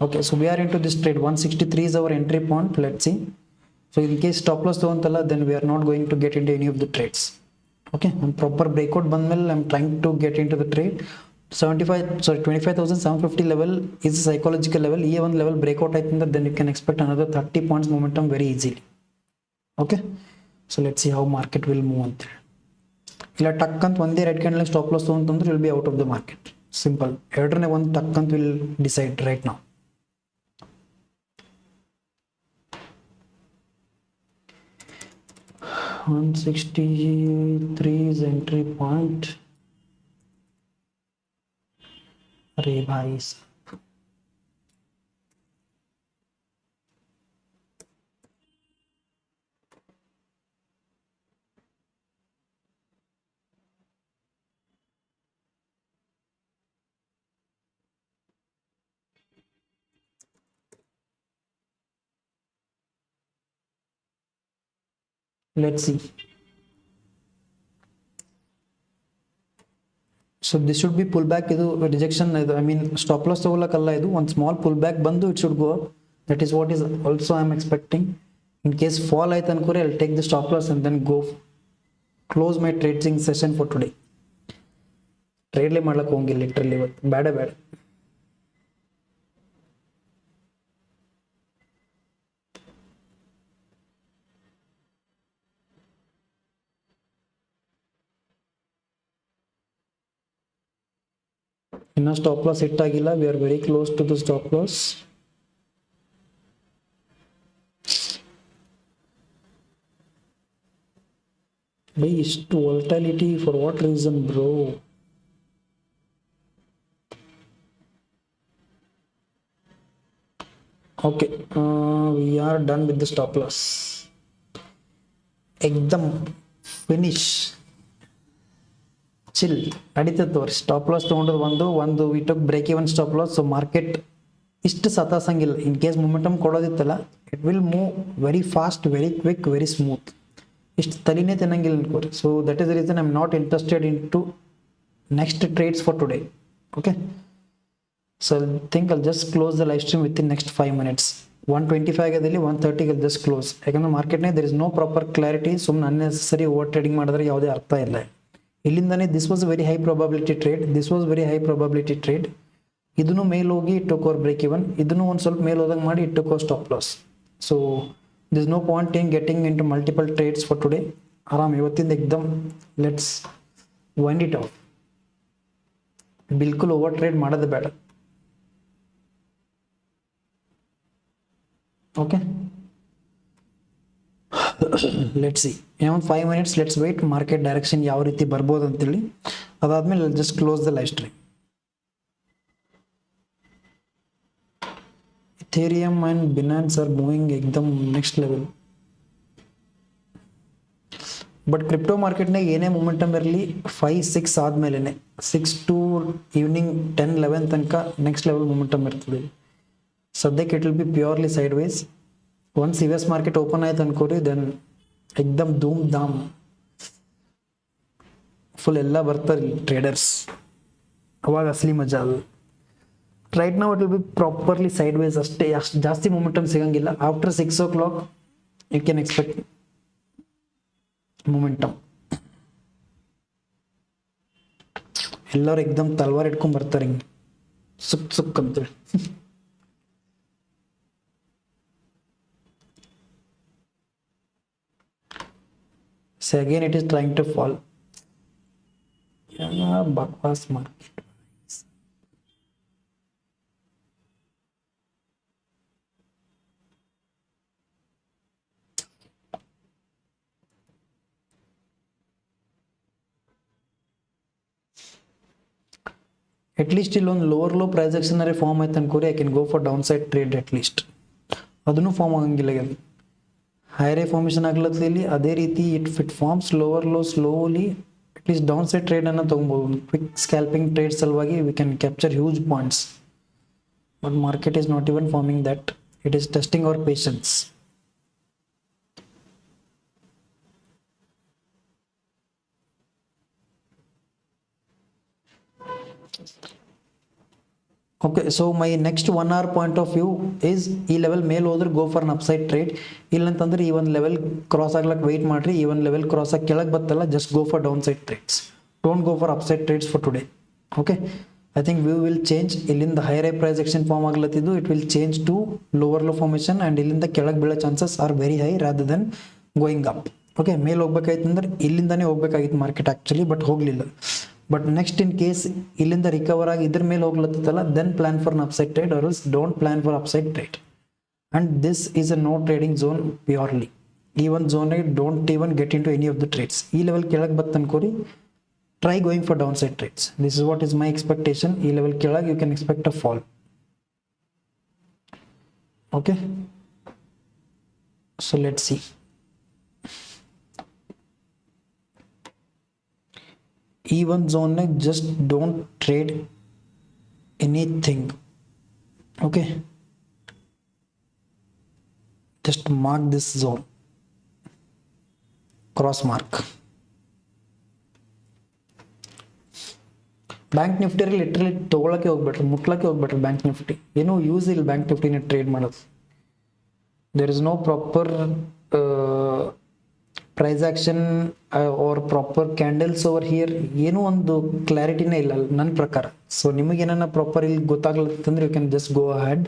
S1: Okay, so we are into this trade. 163 is our entry point. Let's see. So in case stop loss ತಗೊಂತಲ್ಲ, then we are not going to get into any of the trades. Okay, and proper breakout ಬಂದ್ಮೇಲೆ I'm trying to get into the trade. 25,750 level is a psychological level. ಈ ಒಂದು level breakout ಆಯ್ತಂದ್ರೆ then you can expect another 30 points momentum very easily. Okay, so let's see how market will move ಅಂತ. ಇಲ್ಲ ಟಕ್ ಅಂತ ಒಂದೇ red candle stop loss ತಗೊಂತಂದ್ರೆ will be out of the market. Simple. ಎರಡನೇ ಒಂದು ಟಕ್ ಅಂತ will decide right now. $163 is entry point. अरे भाई, let's see. So this should be pullback. Idu rejection, I mean stop loss ತಗೊಳ್ಳಕಲ್ಲ ಇದು. ಒಂದು small pull back ಬಂದು it should go up. That is what is also I am expecting. In case fall ಆಯ್ತು ಅನ್ಕೋರಿ, I'll take the stop loss and then go close my trading session for today. ಟ್ರೇಡ್ಲೇ ಮಾಡ್ಲಕ್ಕೆ ಹೋಗಿಲ್ಲ literally ಇವತ್ತು. ಬೇಡ ಇನ್ನ stop loss hit ಆಗಿಲ್ಲ. We are very close to the stop loss. By ಇಷ್ಟು volatility for what reason bro? Okay, we are done with the stop loss. ಎಕ್ದಮ್ finish, chill ನಡೀತದೆ ತೋರಿ. ಸ್ಟಾಪ್ ಲಾಸ್ ತೊಗೊಂಡ್ರೆ ಒಂದು we took break even stop loss. So market ಇಷ್ಟು ಸತಾಸಂಗಿಲ್ಲ. In case momentum ಕೊಡೋದಿತ್ತಲ್ಲ, it will move very fast, very quick, very smooth. ಇಷ್ಟು ತಲೆನೇ ತಿನ್ನಂಗಿಲ್ಲ ಅನ್ಕೋರಿ. So that is the reason I am not interested into next trades for today. Okay, so I think I'll just close the live stream within next 5 minutes. 125 ಆಗದಲ್ಲಿ 130 I'll just close. ಯಾಕಂದ್ರೆ ಮಾರ್ಕೆಟ್ನೇ there is no proper clarity. ಸುಮ್ಮನೆ unnecessary over trading ಮಾಡಿದ್ರೆ ಯಾವುದೇ ಅರ್ಥ ಇಲ್ಲ. ಇಲ್ಲಿಂದಾನೆ this was very high probability trade, this was very high probability trade. ಇದನ್ನು ಮೇಲ್ ಹೋಗಿ it took over break even, ಇದನ್ನು ಒಂದು ಸ್ವಲ್ಪ ಮೇಲ್ ಹೋದಂಗೆ ಮಾಡಿ it took over stop loss. So this no point in getting into multiple trades for today. ಆರಾಮ್ ಇವತ್ತಿಂದ ಎಕ್ದಮ್ ಲೆಟ್ಸ್ ವೈಂಡ್ ಇಟ್ ಆಫ್. ಬಿಲ್ಕುಲ್ ಓವರ್ ಟ್ರೇಡ್ ಮಾಡೋದು ಬೇಡ. ಓಕೆ, ಲೆಟ್ಸ್ ಸಿ ಇನ್ನೊಂದು 5 minutes let's wait market direction ಯಾವ ರೀತಿ ಬರ್ಬೋದು ಅಂತೇಳಿ. ಅದಾದ್ಮೇಲೆ just close the live stream. Ethereum and Binance are moving ಎಕ್ದಮ್ ನೆಕ್ಸ್ಟ್ ಲೆವೆಲ್. ಬಟ್ ಕ್ರಿಪ್ಟೋ ಮಾರ್ಕೆಟ್ನಾಗ ಏನೇ ಮೊಮೆಂಟಮ್ ಇರಲಿ 5-6 ಆದಮೇಲೆ 6 to ಈವ್ನಿಂಗ್ 10-11 ತನಕ ನೆಕ್ಸ್ಟ್ ಲೆವೆಲ್ ಮೊಮೆಂಟಮ್ ಇರ್ತದೆ. ಸದ್ಯಕ್ಕೆ it will be purely side wise. Once US market open ಆಯ್ತು ಅನ್ಕೋರಿ ದೆನ್ ಎಕ್ದಮ್ ಧೂಮ್ ಧಾಮ್ ಫುಲ್ ಎಲ್ಲ ಬರ್ತಾರೆ ಟ್ರೇಡರ್ಸ್, ಅವಾಗ ಅಸಲಿ ಮಜಾ ಅದು. ರೈಟ್ ನಾವು it will be properly side wise ಅಷ್ಟೇ, ಅಷ್ಟು ಜಾಸ್ತಿ ಮೊಮೆಂಟಮ್ ಸಿಗಂಗಿಲ್ಲ. After 6 o'clock you can expect momentum. ಎಲ್ಲರೂ ಎಕ್ದಮ್ ತಲ್ವಾರ್ ಇಟ್ಕೊಂಡ್ ಬರ್ತಾರೆ ಹಿಂಗೆ ಸುಕ್ ಸುಕ್ ಅಂತೇಳಿ. So again it is trying to fall. Yeah, bakwas market. At least illೊಂದು lower price action ಅರೆ ಫಾರ್ಮ್ ಆಯ್ತು ಅನ್ಕೋರಿ, I can go for downside trade. At least ಅದನ್ನು ಫಾರ್ಮ್ ಆಗಂಗಿಲ್ಲ. ಹೈರೇ ಫಾರ್ಮೇಷನ್ ಆಗ್ಲತ್ತಲ್ಲಿ ಇಲ್ಲಿ ಅದೇ ರೀತಿ it forms lower low slowly at least downside trade ಅನ್ನು ತೊಗೊಬೋದು. ಕ್ವಿಕ್ ಸ್ಕ್ಯಾಲ್ಪಿಂಗ್ ಟ್ರೇಡ್ ಸಲುವಾಗಿ we can capture huge points. But market is not even forming that, it is testing our patience. Okay, so my next 1 hour point of view is ಈ level ಮೇಲೆ ಹೋದ್ರೆ go for an upside trade. ಇಲ್ಲ ಅಂತಂದ್ರೆ ಈ ಒಂದು level cross ಆಗ್ಲಕ್ weight ಮಾಡ್ರಿ. ಈ ಒಂದು ಲೆವೆಲ್ ಕ್ರಾಸ್ ಆಗಿ ಕೆಳಗೆ ಬತ್ತಲ್ಲ just go for downside trades, don't go for upside trades for today. Okay, I think view will change. ಇಲ್ಲಿಂದ ಹೈಯರ್ ಪ್ರೈಸ್ ಆಕ್ಷನ್ ಫಾರ್ಮ್ ಆಗ್ಲತ್ತಿದ್ದು it will change to lower low formation and ಇಲ್ಲಿಂದ ಕೆಳಗೆ ಬೀಳೋ chances are very high rather than going up. Okay, ಮೇಲೆ ಹೋಗ್ಬೇಕಾಯ್ತು ಅಂದ್ರೆ ಇಲ್ಲಿಂದಾನೇ ಹೋಗ್ಬೇಕಾಗಿತ್ತು ಮಾರ್ಕೆಟ್ ಆಕ್ಚುಲಿ, ಬಟ್ ಹೋಗ್ಲಿಲ್ಲ. ಬಟ್ ನೆಕ್ಸ್ಟ್ ಇನ್ ಕೇಸ್ ಇಲ್ಲಿಂದ ರಿಕವರ್ ಆಗಿ ಇದ್ರ ಮೇಲೆ ಹೋಗ್ಲತ್ತಲ್ಲ then plan for an upside trade or else don't plan for upside trade. And this is a no trading zone purely. ಈ ಒಂದು ಝೋನ್ಗೆ don't even get in to any of the trades. ಈ level ಕೆಳಗೆ ಬತ್ತು ಅನ್ಕೋರಿ, try going for downside trades. This is what is my expectation. ಈ level ಕೆಳಗೆ you can expect a fall. Okay, so let's see. ಈ ಒಂದು ಝೋನ್ನಾಗ just don't trade anything. Okay, just mark this zone, cross mark. Bank ನಿಫ್ಟಿಯಲ್ಲಿ literally ತೊಗೊಳಕ್ಕೆ ಹೋಗ್ಬೇಡ್ರಿ, ಮುಟ್ಲಕ್ಕೆ ಹೋಗ್ಬೇಡ್ರಿ. ಬ್ಯಾಂಕ್ ನಿಫ್ಟಿ ಏನೂ ಯೂಸ್ ಇಲ್ಲ ಬ್ಯಾಂಕ್ ನಿಫ್ಟಿನ ಟ್ರೇಡ್ ಮಾಡೋದು. There is no proper price action or proper candles over here. ಏನೂ ಒಂದು ಕ್ಲಾರಿಟಿನೇ ಇಲ್ಲ ನನ್ನ ಪ್ರಕಾರ. ಸೊ ನಿಮಗೇನ ಪ್ರಾಪರ್ ಇಲ್ಲಿ ಗೊತ್ತಾಗ್ಲತ್ತಂದ್ರೆ you can just go ahead.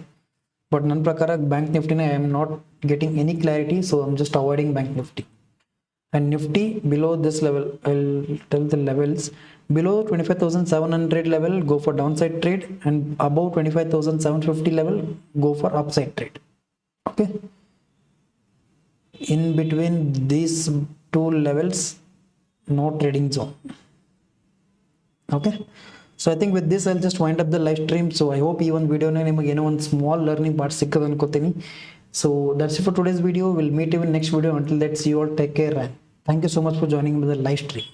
S1: But ನನ್ನ ಪ್ರಕಾರ ಬ್ಯಾಂಕ್ ನಿಫ್ಟಿನ I am not getting any clarity, so I am just avoiding Bank Nifty. And Nifty below this level, I will tell the levels. Below 25,700 level, go for downside trade, and above 25,750 level, go for upside trade. Okay. In between these two levels, no trading zone. Okay. So I think with this I'll just wind up the live stream. So I hope even video na nimage eno one small learning part sikkadu ankotini. So that's it for today's video. We'll meet you in next video. Until that, see you all, take care, and thank you so much for joining me the live stream.